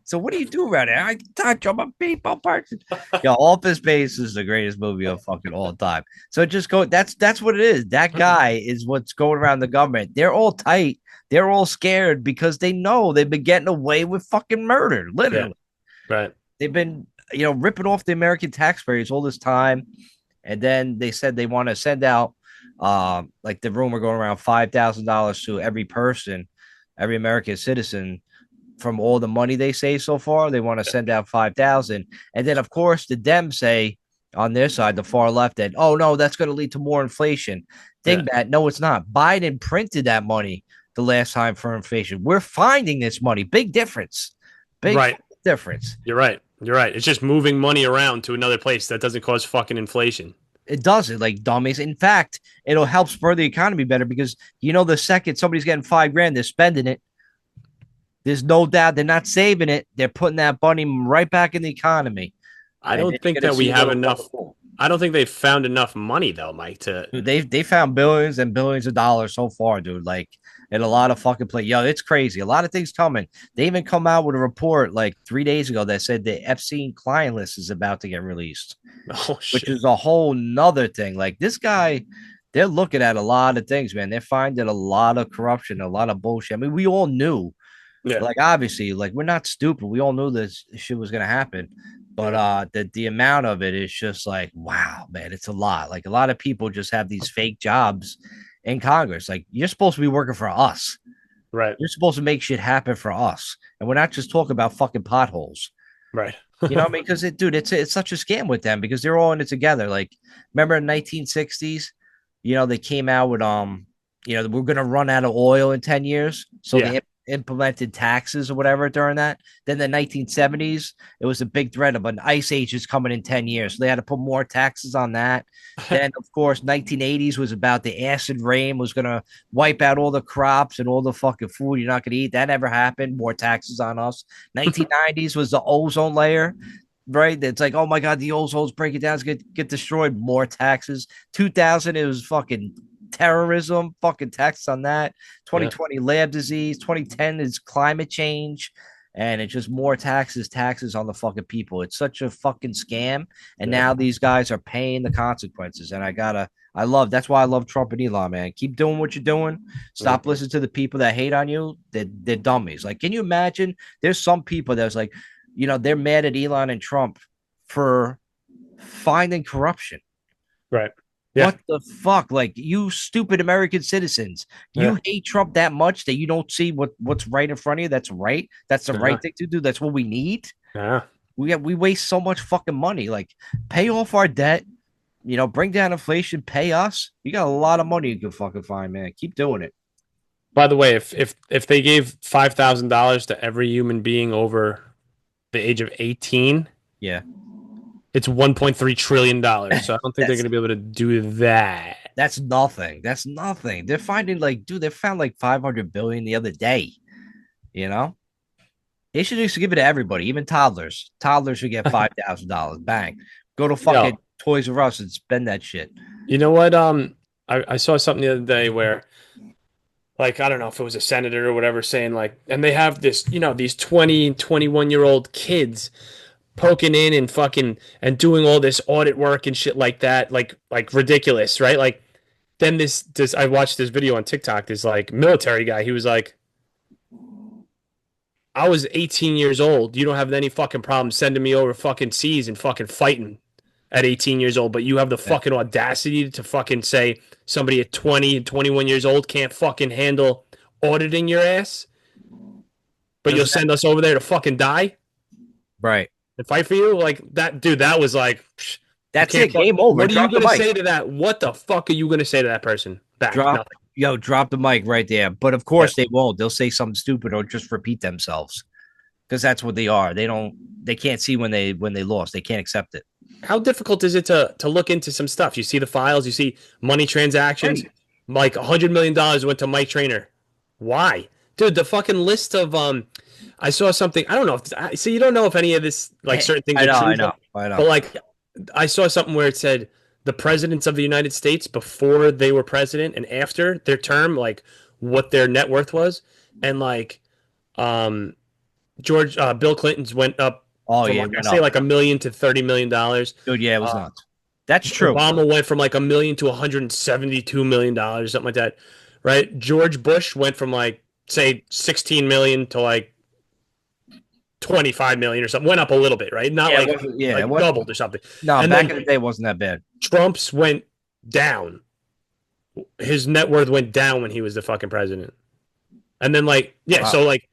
So what do you do around here? I touch. I'm a people person. Office Space is the greatest movie of fucking all time. So just go. That's what it is. That guy is what's going around the government. They're all tight. They're all scared because they know they've been getting away with fucking murder. Yeah. Literally, Right. they've been ripping off the American taxpayers all this time, and then they said they want to send out like the rumor going around $5,000 to every person, every American citizen from all the money they save so far. They want to send out 5,000. And then, of course, the Dems say on their side, the far left, that, oh, no, that's going to lead to more inflation. Yeah. Think that. No, it's not. Biden printed that money the last time for inflation. We're finding this money. Big difference. Big Right. difference. You're right. You're right. It's just moving money around to another place that doesn't cause fucking inflation. It doesn't, like dummies. In fact, it'll help spur the economy better because the second somebody's getting $5,000, they're spending it. There's no doubt they're not saving it. They're putting that money right back in the economy. I And don't think that we have enough. I don't think they've found enough money though, Mike, to Dude, they found billions and billions of dollars so far, dude. Like in a lot of fucking play. Yo, it's crazy. A lot of things coming. They even come out with a report like 3 days ago that said the Epstein client list is about to get released, oh which shit. is a whole nother thing. Like this guy, they're looking at a lot of things, man. They're finding a lot of corruption, a lot of bullshit. I mean, we all knew, Yeah. like obviously, like we're not stupid. We all knew this shit was gonna happen. But Yeah. the amount of it is just like, wow, man, it's a lot. Like a lot of people just have these fake jobs in Congress. Like you're supposed to be working for us. Right. You're supposed to make shit happen for us. And we're not just talking about fucking potholes. Right. You know what I mean? Because it's such a scam with them because they're all in it together. Like, remember in 1960s, they came out with we're gonna run out of oil in 10 years. So Yeah. they implemented taxes or whatever during that. Then the 1970s, it was a big threat of an ice age is coming in 10 years. So they had to put more taxes on that. Then, of course, 1980s was about the acid rain was gonna wipe out all the crops and all the fucking food you're not gonna eat. That never happened. More taxes on us. 1990s was the ozone layer, right? It's like, oh my god, the ozone's breaking down, it's gonna get destroyed. More taxes. 2000, it was fucking terrorism, fucking taxes on that. Yeah. 2020 lab disease. 2010 is climate change. And it's just more taxes on the fucking people. It's such a fucking scam. And Yeah. now these guys are paying the consequences. And that's why I love Trump and Elon, man. Keep doing what you're doing. Stop listening to the people that hate on you. They're dummies. Like, can you imagine? There's some people that's like, they're mad at Elon and Trump for finding corruption. Right. Yeah. What the fuck? Like, you stupid American citizens, Yeah. you hate Trump that much that you don't see what's right in front of you. That's right. That's the right thing to do. That's what we need. Yeah. We waste so much fucking money. Like, pay off our debt. Bring down inflation. Pay us. You got a lot of money you can fucking find, man. Keep doing it. By the way, if they gave $5,000 to every human being over the age of 18, Yeah, it's $1.3 trillion. So I don't think they're that's going to be able to do that. that's nothing. That's nothing. They're finding like, dude, they found like 500 billion the other day. You know. They should just give it to everybody, even toddlers. Toddlers should get $5,000. Bang. Go to fucking Yo, Toys R Us and spend that shit. you know what? I saw something the other day where, like, I don't know if it was a senator or whatever saying, like, and they have this, these 20, 21-year-old kids poking in and fucking and doing all this audit work and shit like that, like ridiculous, right? Like, then this I watched this video on TikTok, this like military guy, he was like, I was 18 years old. You don't have any fucking problem sending me over fucking seas and fucking fighting at 18 years old, but you have the Yeah. fucking audacity to fucking say somebody at 20 and 21 years old can't fucking handle auditing your ass, but you'll Doesn't that, send us over there to fucking die right. and fight for you? Like that, dude, that was like, you That's can't it. fuck. Game over. What are you Drop the going to mic. say to that? What the fuck are you going to say to that person back? Drop Nothing. drop the mic right there. But of Yeah. course they won't. They'll say something stupid or just repeat themselves because that's what they are. They can't see when they lost. They can't accept it. How difficult is it to look into some stuff? You see the files, you see money transactions, Right. like $100 million went to Mike Trainer. Why? Dude, the fucking list of I saw something. I don't know if I see you don't know if any of this like certain things I are know, true, I know, I but know. like I saw something where it said the presidents of the United States before they were president and after their term, like what their net worth was, and like um Bill Clinton's went up Oh from yeah, like it I went say up. like $1 million to $30 million. Dude, yeah, it was Uh, nuts. That's true. Obama went from like $1 million to $172 million, something like that, right? George Bush went from like say 16 million to like 25 million or something. Went up a little bit, right? Not Yeah, it like wasn't. Yeah, like what? doubled or something. No, And back then in the day, it wasn't that bad. Trump's went down. His net worth went down when he was the fucking president. And then like yeah, Wow. so like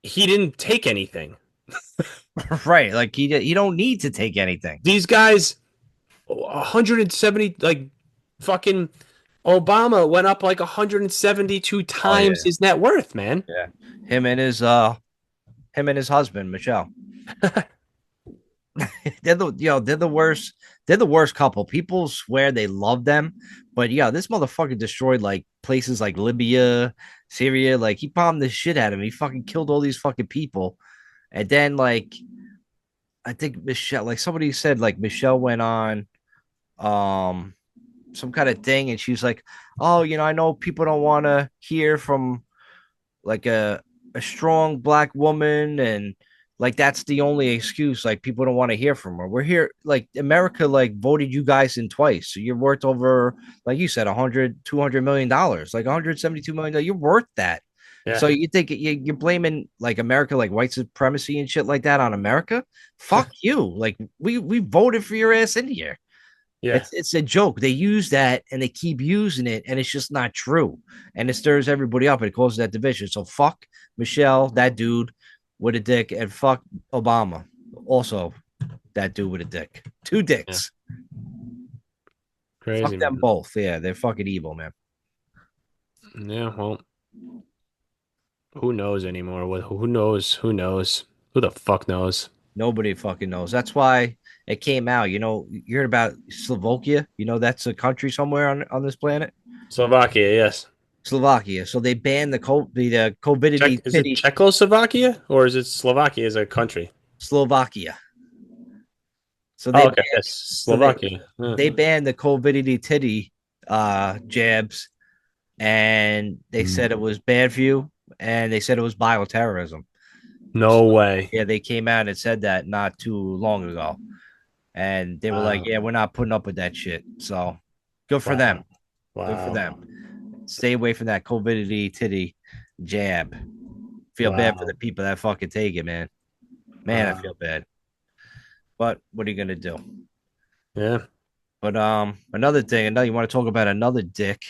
he didn't take anything. Right. Like he don't need to take anything. These guys 170 like fucking Obama went up like 172 Oh times yeah, his net worth, man. yeah. Him and his husband Michelle. They're the worst. They're the worst couple. People swear they love them, but yeah, this motherfucker destroyed like places like Libya, Syria. Like he bombed the shit out of him. He fucking killed all these fucking people, and then like I think Michelle, like somebody said, like Michelle went on um some kind of thing, and she's like, "Oh, I know people don't want to hear from like a strong black woman, and like that's the only excuse. Like people don't want to hear from her. We're here, like America, like voted you guys in twice, so you're worth over, like you said, 100, $200 million, like 172 million. You're worth that. So Yeah. you think you're blaming like America, like white supremacy and shit like that on America? Fuck you! Like we voted for your ass in here. Yeah. It's a joke. They use that and they keep using it, and it's just not true. And it stirs everybody up. And it causes that division. So fuck Michelle, that dude with a dick, and fuck Obama, also that dude with a dick. Two Yeah. dicks. Crazy, Fuck them man. both. Yeah, they're fucking evil, man. Yeah, well, who knows anymore? Who knows? Who knows? Who the fuck knows? Nobody fucking knows. That's why it came out. You heard about Slovakia. That's a country somewhere on this planet. Slovakia, yes. Slovakia. So they banned the COVIDity Is it titty. Czechoslovakia or is it Slovakia as a country? Slovakia. So Oh, they okay. banned, Yes, so they Slovakia. Yeah. they banned the COVIDity titty jabs, and they said it was bad for you, and they said it was bioterrorism. So No way. yeah, they came out and said that not too long ago, and they were like, Wow. "Yeah, we're not putting up with that shit." So good for them. Wow. Good for Wow. them. Stay away from that COVIDity titty jab. Feel bad for the Wow. people that fucking take it, man. Man, I Wow. feel bad. But what are you gonna do? Yeah. But another thing, you want to talk about another dick,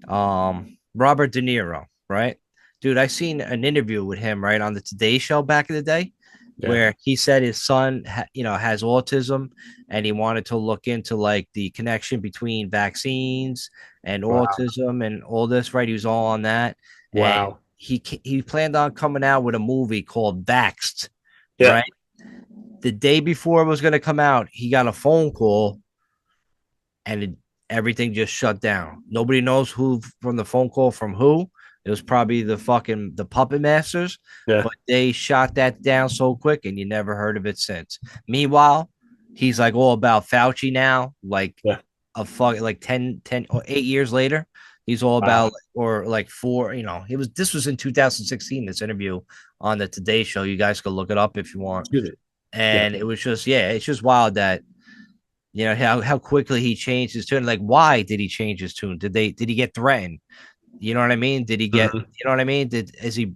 Robert De Niro, right? Dude, I seen an interview with him right on the Today Show back in the day, Yeah. where he said his son, has autism, and he wanted to look into like the connection between vaccines and Wow. autism and all this, right? He was all on that, and Wow. he planned on coming out with a movie called Vaxxed, Yeah. right? The day before it was going to come out, he got a phone call, and everything just shut down. Nobody knows who from the phone call from who, It was probably the puppet masters, Yeah. but they shot that down so quick and you never heard of it since. Meanwhile, he's like all about Fauci now, like Yeah. a fuck like 10 or 8 years later. He's all Wow. about or like four, it was this was in 2016, this interview on the Today Show. You guys could look it up if you want. Excuse me. Yeah. And it was just, yeah, it's just wild that how quickly he changed his tune. Like, why did he change his tune? Did he get threatened? You know what I mean? Did he get, Mhm. you know what I mean? Is he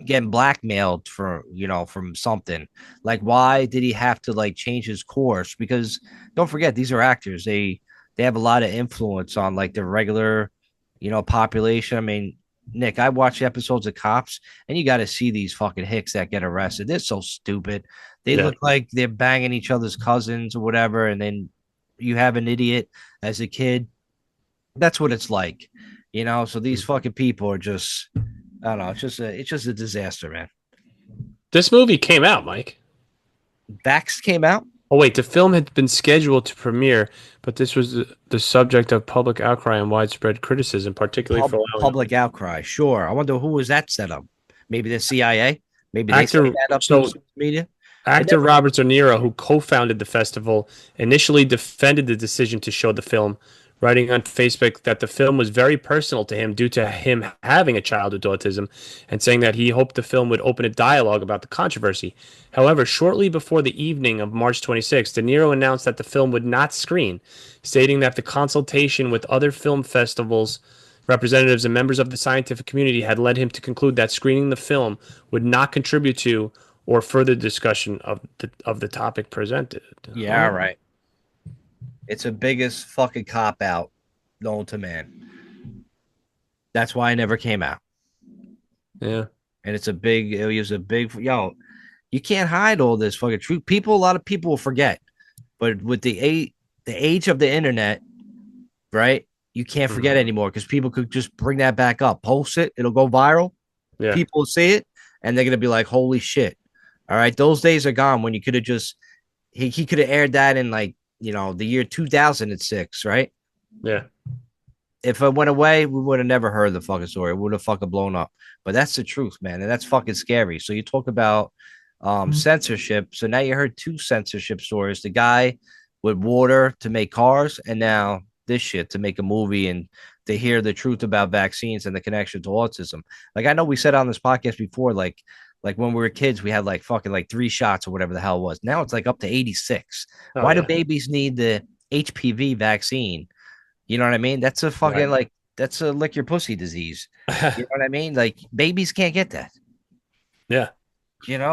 getting blackmailed for, from something? Like, why did he have to like change his course? Because don't forget, these are actors. They have a lot of influence on like the regular, population. I mean, Nick, I watch episodes of Cops, and you got to see these fucking hicks that get arrested. They're so stupid. They Yeah. look like they're banging each other's cousins or whatever, and then you have an idiot as a kid. That's what it's like, So these fucking people are just, I don't know. It's just a disaster, man. This movie came out, Mike. Vax came out. Oh wait, the film had been scheduled to premiere, but this was the subject of public outcry and widespread criticism, particularly for allowing Public outcry. Sure. I wonder who was that set up. Maybe the CIA. Maybe they set actor. that up through the So social media. It actor never. Robert De Niro, who co-founded the festival, initially defended the decision to show the film, writing on Facebook that the film was very personal to him due to him having a child with autism, and saying that he hoped the film would open a dialogue about the controversy. However, shortly before the evening of March 26th, De Niro announced that the film would not screen, stating that the consultation with other film festivals representatives and members of the scientific community had led him to conclude that screening the film would not contribute to or further discussion of the topic presented. Yeah, Oh, right. It's the biggest fucking cop out known to man. That's why I never came out. yeah. And it was a big, you can't hide all this fucking truth. A lot of people will forget, but with the age of the internet, right? You can't Mhm. forget anymore because people could just bring that back up, post it, it'll go viral. Yeah. People will see it, and they're gonna be like, "Holy shit!" All right, those days are gone when you could have just he could have aired that in like the year 2006, right? Yeah. If it went away, we would have never heard the fucking story. It would have fucking blown up. But that's the truth, man, and that's fucking scary. So you talk about censorship. So now you heard two censorship stories: the guy with water to make cars, and now this shit to make a movie and to hear the truth about vaccines and the connection to autism. Like I know we said on this podcast before, like when we were kids, we had like fucking like 3 shots or whatever the hell it was. Now it's like up to 86. Oh Why do yeah. babies need the HPV vaccine? You know what I mean? That's a fucking Right. like that's a lick your pussy disease. You know what I mean? Like babies can't get that. Yeah.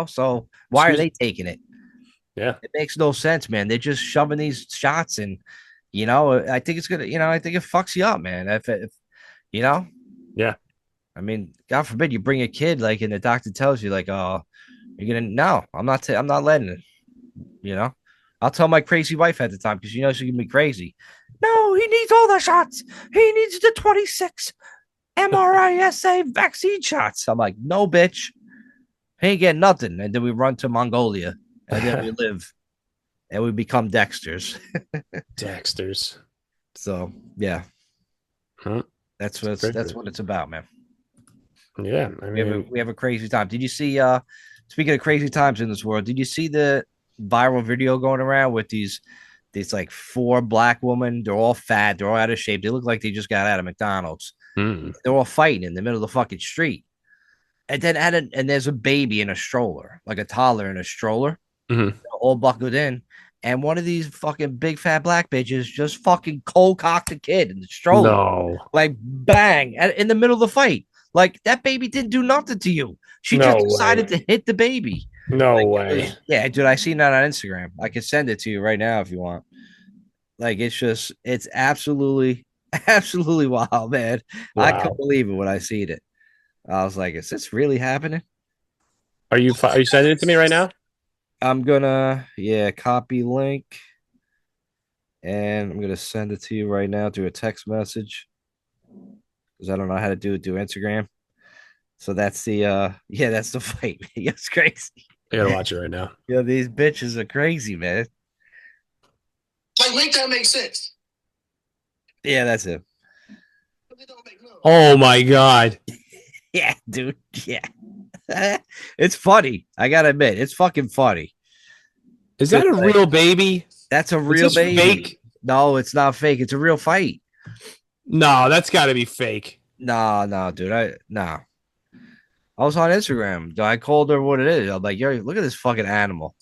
So why are Excuse they me. taking it? Yeah. It makes no sense, man. They're just shoving these shots and I think it's gonna, I think it fucks you up, man. If you know, Yeah. I mean, God forbid you bring a kid like and the doctor tells you like, oh, you're gonna no, I'm not letting it, you know. I'll tell my crazy wife at the time because she can be crazy. No, he needs all the shots. He needs the 26 MRISA vaccine shots. I'm like, no, bitch. He ain't getting nothing. And then we run to Mongolia and then we live and we become Dexters. Dexter's. So yeah, Huh? that's what it's about, man. Yeah. I mean, We have a crazy time. Did you see speaking of crazy times in this world, did you see the viral video going around with these like four black women? They're all fat, they're all out of shape. They look like they just got out of McDonald's. mm, They're all fighting in the middle of the fucking street. And there's a baby in a stroller, like a toddler in a stroller, mhm. all buckled in. And one of these fucking big fat black bitches just fucking cold cocked a kid in the stroller. No. Like bang in the middle of the fight. Like that baby didn't do nothing to you. She just No decided way. to hit the baby. No Like way. yeah, dude, I seen that on Instagram. I can send it to you right now if you want. Like it's absolutely, absolutely wild, man. I couldn't Wow. believe it when I seen it. I was like, is this really happening? Are you sending it to me right now? I'm gonna, yeah, copy link and I'm gonna send it to you right now through a text message because I don't know how to do it through Instagram. So that's the yeah, that's the fight. It's crazy. I gotta watch it right now. Yeah, these bitches are crazy, man. Like, make that make sense. Yeah, that's it. Oh my God. Yeah, dude. Yeah. It's funny. I gotta admit, it's fucking funny. Is that 'Cause, a like, real baby? that's a Is real this baby. fake? No, it's not fake. It's a real fight. No, that's got to be fake. No, no, dude. No. I was on Instagram. I called her what it is. I'm like, yo, look at this fucking animal.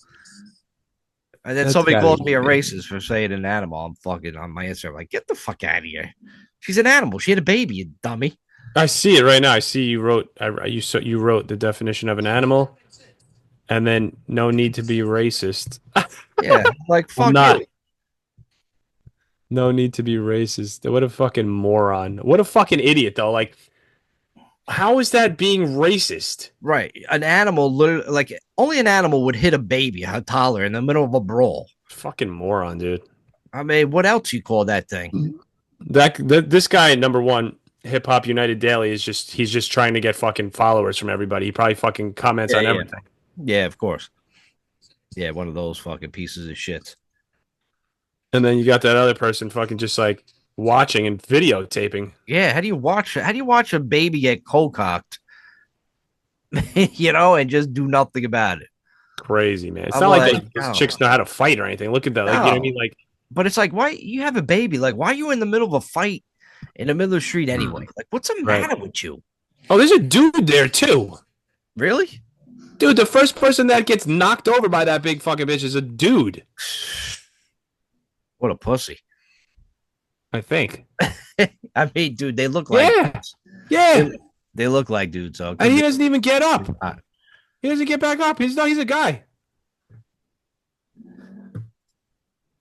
And then That's somebody got to calls be me a fake. racist for saying an animal. I'm fucking on my Instagram. Like, get the fuck out of here. She's an animal. She had a baby, you dummy. I see it right now. I see you wrote. You wrote the definition of an animal, and then no need to be racist. Yeah. Like, I'm fuck not. you. No need to be racist. What a fucking moron. What a fucking idiot, though. Like, how is that being racist? Right. An animal, literally, like, only an animal would hit a baby, a toddler, in the middle of a brawl. Fucking moron, dude. I mean, what else you call that thing? This guy, number one, Hip Hop United Daily, he's just trying to get fucking followers from everybody. He probably fucking comments Yeah, on yeah. everything. Yeah, of course. Yeah, one of those fucking pieces of shit. And then you got that other person fucking just like watching and videotaping. Yeah, how do you watch a baby get cold cocked? And just do nothing about it. Crazy, man. It's I'm not like like, those no, chicks know how to fight or anything. Look at that. Like, you know what I no. mean? Like, But it's like, why you have a baby? Like, why are you in the middle of a fight in the middle of the street anyway? Like, what's the right. matter with you? Oh, there's a dude there too. Really? Dude, the first person that gets knocked over by that big fucking bitch is a dude. What a pussy. I think. I mean, dude, they look like dudes. Yeah. They look like dudes. So And he doesn't even get up. He doesn't get back up. He's a guy.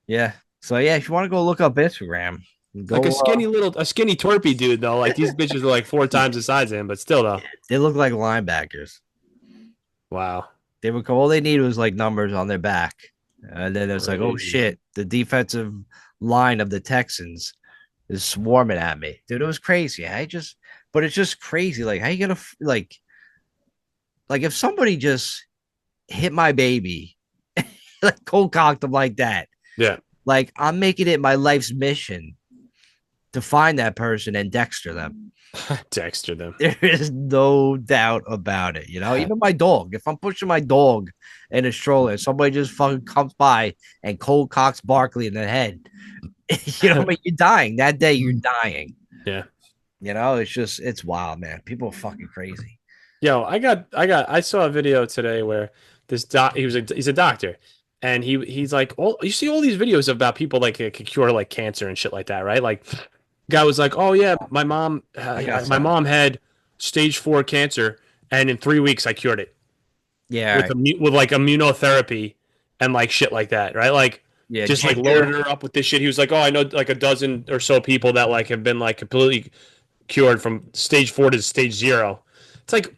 Yeah. So yeah, if you want to go look up Instagram, go, Like a skinny twerpy dude though. Like these bitches are like 4 times the size of him, but still though. they look like linebackers. Wow. They were all they needed was like numbers on their back, and then it's like, oh Crazy. shit, the defensive line of the Texans is swarming at me, dude. It was crazy. But it's just crazy. Like, how you gonna like if somebody just hit my baby, like cold cocked them like that, Yeah. like I'm making it my life's mission to find that person and Dexter them. Dexter them. There is no doubt about it. Even my dog. If I'm pushing my dog in a stroller, somebody just fucking comes by and cold cocks Barkley in the head. But you're dying that day. You're dying. Yeah. It's wild, man. People are fucking crazy. Yo, I saw a video today where this he's a doctor, and he's like, oh, you see all these videos about people like could cure like cancer and shit like that, right? Like, guy was like, oh yeah, my mom had stage 4 cancer, and in 3 weeks I cured it. Yeah, with like immunotherapy and like shit like that, right? Like, yeah, just like loaded her up with this shit. He was like, oh, I know like a dozen or so people that like have been like completely cured from stage 4 to stage 0. It's like,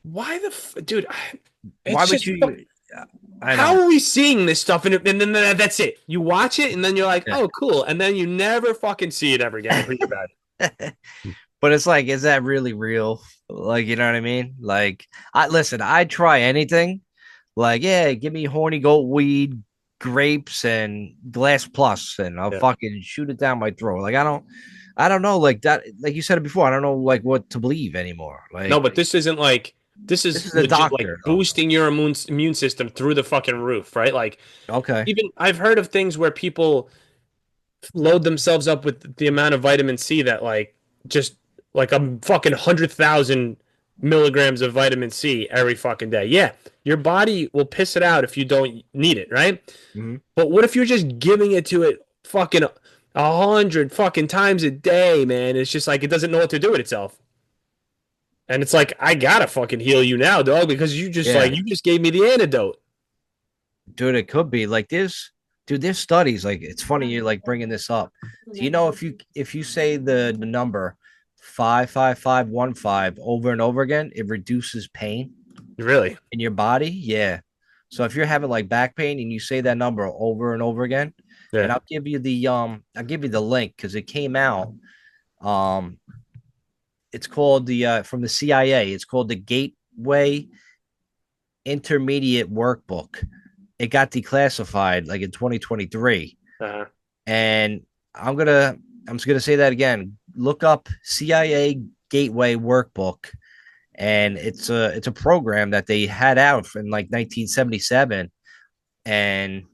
why dude? why would you? How are we seeing this stuff? And then that's it. You watch it and then you're like, Yeah. oh, cool. And then you never fucking see it ever again. Pretty bad. But it's like, is that really real? Like, you know what I mean? Like, I'd try anything. Like, yeah, give me horny goat weed, grapes, and glass plus, and I'll fucking shoot it down my throat. Like, I don't know, like that, like you said it before. I don't know, like, what to believe anymore. Like, no, but this isn't like this is a legit, doctor, like boosting your immune system through the fucking roof, right? Like, okay, even I've heard of things where people load themselves up with the amount of vitamin C that like just like a fucking 100,000 milligrams of vitamin C every fucking day. Yeah, your body will piss it out if you don't need it, right? Mm-hmm. But what if you're just giving it to it fucking 100 fucking times a day, man? It's just like it doesn't know what to do with itself. And it's like, I gotta fucking heal you now, dog, because you just gave me the antidote. Dude, it could be like this. Dude, there's studies. Like, it's funny you're like bringing this up. Do you know if you say the number 55515 over and over again, it reduces pain Really? in your body? Yeah. So if you're having like back pain and you say that number over and over again, and I'll give you the link because it came out. It's called from the CIA. It's called the Gateway Intermediate Workbook. It got declassified like in 2023. Uh-huh. And I'm just gonna say that again. Look up CIA Gateway Workbook, and it's a program that they had out in like 1977, and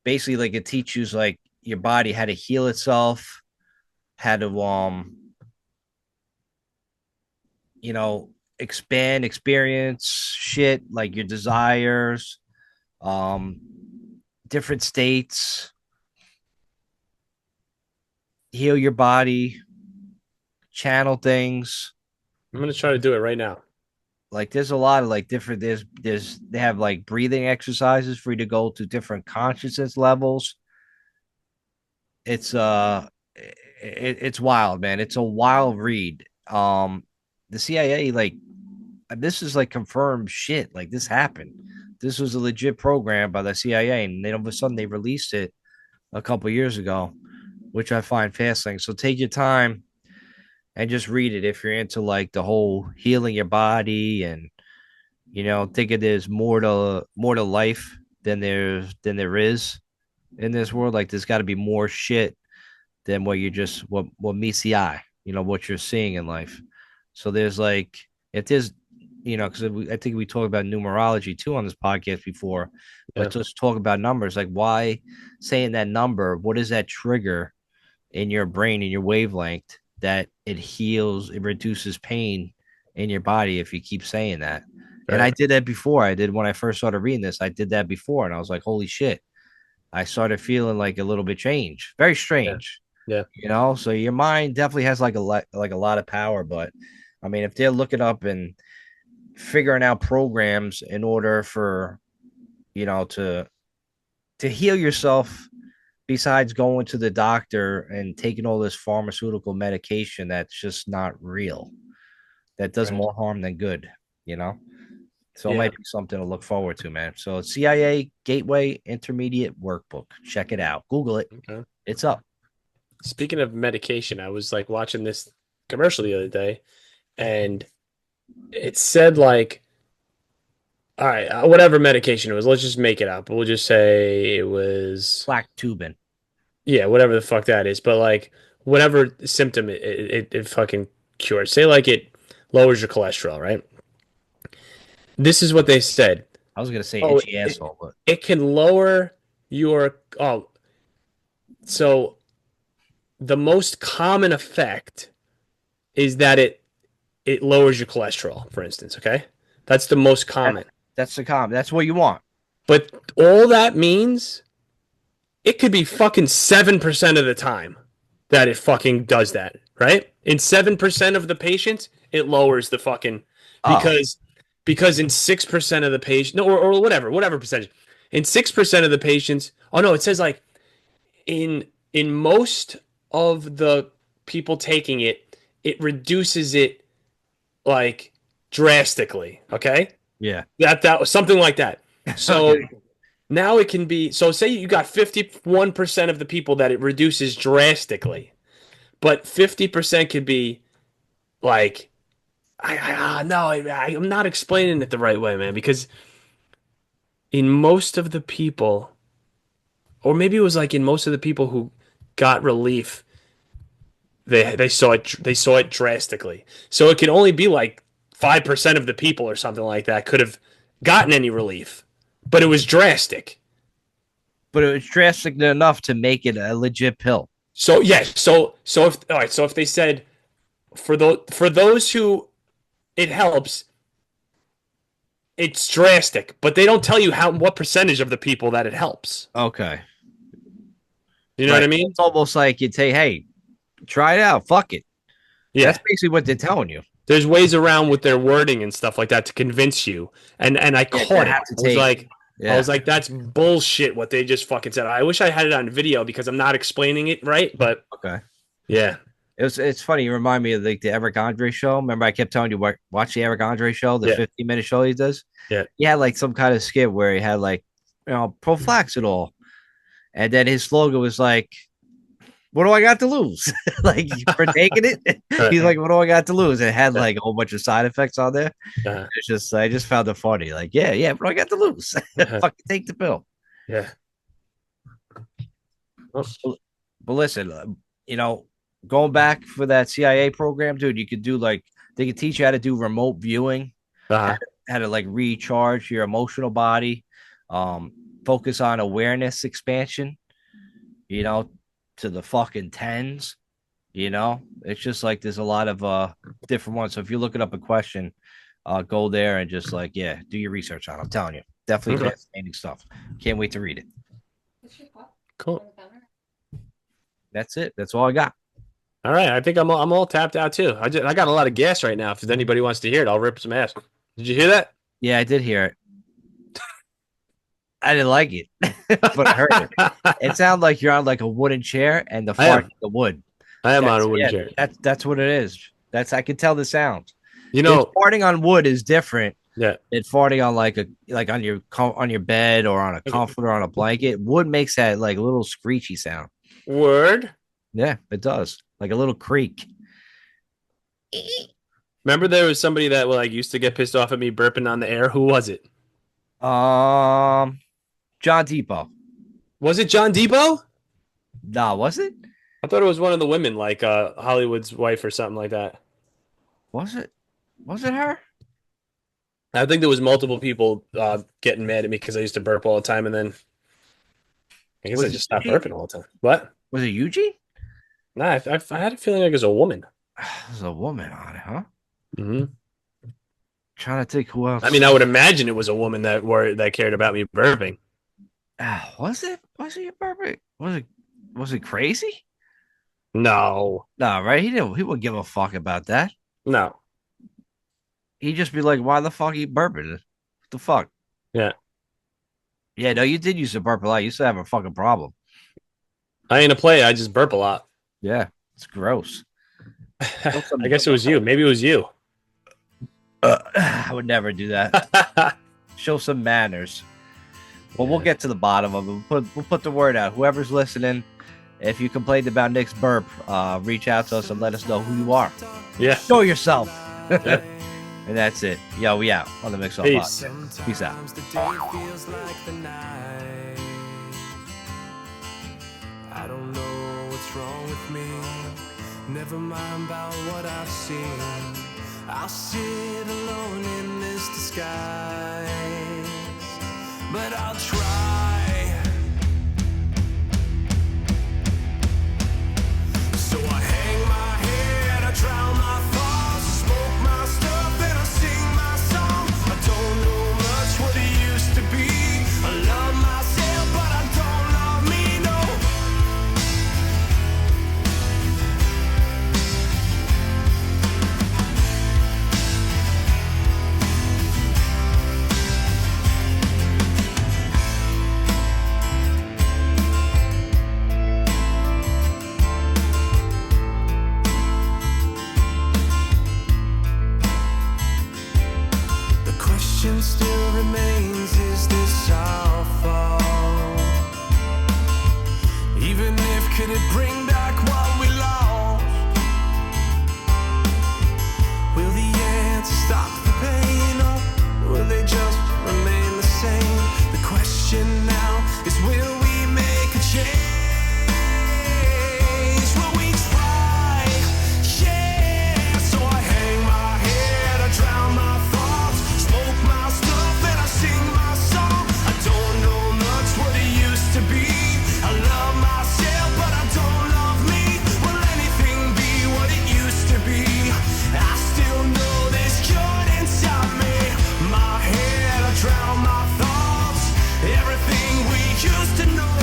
basically like it teaches like your body how to heal itself, how to you know, expand, experience shit like your desires, um, different states, heal your body, channel things. I'm gonna try to do it right now. Like there's a lot of like different there's they have like breathing exercises for you to go to different consciousness levels. It's it's wild, man. It's a wild read. The CIA like this is like confirmed shit. Like this happened. This was a legit program by the CIA, and then all of a sudden they released it a couple years ago, which I find fascinating. So take your time and just read it if you're into like the whole healing your body and think it is more to life than there is in this world. Like there's got to be more shit than what you just what meets the eye. What you're seeing in life. So there's like if there's because I think we talked about numerology too on this podcast before, Yeah. but just talk about numbers. Like why saying that number? What does that trigger in your brain, in your wavelength, that it heals, it reduces pain in your body if you keep saying that? And I Right. did that before. I did when I first started reading this. I did that before, and I was like, "Holy shit!" I started feeling like a little bit change. Very Yeah. strange, Yeah. So your mind definitely has like a lot of power. But I mean, if they're looking up and figuring out programs in order for to heal yourself, besides going to the doctor and taking all this pharmaceutical medication that's just not real, that does Right. more harm than good, you know. So it Yeah. might be something to look forward to, man. So CIA Gateway Intermediate Workbook. Check it out. Google it. Okay. It's up. Speaking of medication, I was like watching this commercial the other day, and it said like, all right, whatever medication it was, let's just make it up. We'll just say it was, Plaque tubing. yeah, whatever the fuck that is. But like, whatever symptom it fucking cures. Say like it lowers your cholesterol, right? This is what they said. I was gonna say Oh, itchy asshole, but it can lower your, oh, so the most common effect is that it lowers your cholesterol, for instance, okay? That's the most that, common. that's the calm. That's what you want. But all that means, it could be fucking 7% of the time that it fucking does that, right? In 7% of the patients, it lowers the fucking, Oh, because because in 6% of the patients, no, or whatever percentage. In 6% of the patients, oh no, it says like in most of the people taking it, it reduces it like drastically, okay? yeah. That was something like that. So Okay. now it can be, so say you got 51% of the people that it reduces drastically, but 50% could be like, no, I'm not explaining it the right way, man, because in most of the people, or maybe it was like in most of the people who got relief, they saw it drastically. So it could only be like 5% of the people or something like that could have gotten any relief, but it was drastic. But it was drastic enough to make it a legit pill. So yeah, so if all right, so if they said for those who it helps, it's drastic, but they don't tell you how what percentage of the people that it helps. Okay. You know what Right. I mean? It's almost like you'd say, hey, try it out. Fuck it. That's Yeah. basically what they're telling you. There's ways around with their wording and stuff like that to convince you. And I Yeah, to caught it. have to take. I Yeah. was like, that's bullshit what they just fucking said. I wish I had it on video because I'm not explaining it right, but Okay. yeah. It's funny. You remind me of like the Eric Andre show. Remember, I kept telling you watch the Eric Andre show, the Yeah. 15-minute show he does. Yeah. He had like some kind of skit where he had like prophylax it all, and then his slogan was like, "What do I got to lose?" Like for taking it, he's like, "What do I got to lose?" It had like a whole bunch of side effects on there. Uh, It's just I just found it funny. Like, yeah, what do I got to lose? Fucking take the pill. yeah. But listen, going back for that CIA program, dude, you could do like They can teach you how to do remote viewing, Uh-huh. how to like recharge your emotional body, focus on awareness expansion, you know, to the fucking tens. It's just like there's a lot of different ones. So if you're looking up a question, go there and just like, yeah, do your research on it. I'm telling you, definitely Okay. fascinating stuff. Can't wait to read it. Cool. That's it. That's all I got. All right. I think I'm all tapped out too. I got a lot of gas right now. If anybody wants to hear it, I'll rip some ass. Did you hear that? Yeah, I did hear it. I didn't like it, but I heard it. It sounded like you're on like a wooden chair and the fart the wood. I am on a wooden chair. That's what it is. I can tell the sound. Farting on wood is different. Yeah. Than farting on like on your bed or on a comforter or on a blanket. Wood makes that like little screechy sound. Word. Yeah, it does. Like a little creak. Remember there was somebody that like used to get pissed off at me burping on the air. Who was it? John Depot. Was it John Depot? Nah, was it? I thought it was one of the women, like Hollywood's wife or something like that. Was it? Was it her? I think there was multiple people getting mad at me because I used to burp all the time, and then I guess I just stopped burping all the time. What? Was it Eugene? Nah, I had a feeling like it was a woman. There's a woman on it, huh? Mm-hmm. Trying to think who else. I mean, I would imagine it was a woman that cared about me burping. Was it? Was it burping? Was it crazy? No. No, right? He wouldn't give a fuck about that. No. He'd just be like, why the fuck are you burping? What the fuck? Yeah. Yeah, no, you did used to burp a lot. You used to have a fucking problem. I ain't a player. I just burp a lot. Yeah, it's gross. I guess it was you. Maybe it was you. I would never do that. Show some manners. Well, we'll get to the bottom of it. We'll put the word out. Whoever's listening, if you complained about Nick's burp, reach out to us and let us know who you are. Yeah. Show yourself. Yeah. And that's it. Yo, we out on the Mix Off Podcast. Peace out. I don't know what's wrong with me. Never mind about what I've seen. I'll sit alone in this disguise, but I'll try. So I hang my head, I drown my thoughts, smoke my stuff, and I sing my song. I don't know much what it used to be. I love myself, but I don't love me, no. Still remains, is this our fault? Even if could it bring back what we lost? Will the answer stop the pain, or will they just remain the same? The question now is, will we make a change? Will we try? Yeah. So I hang my head, I drown my thoughts, smoke my stuff, and I sing my song. I don't know much what it used to be. I love myself, but I don't love me. Will anything be what it used to be? I still know there's good inside me. My head, I drown my thoughts. Everything we used to know.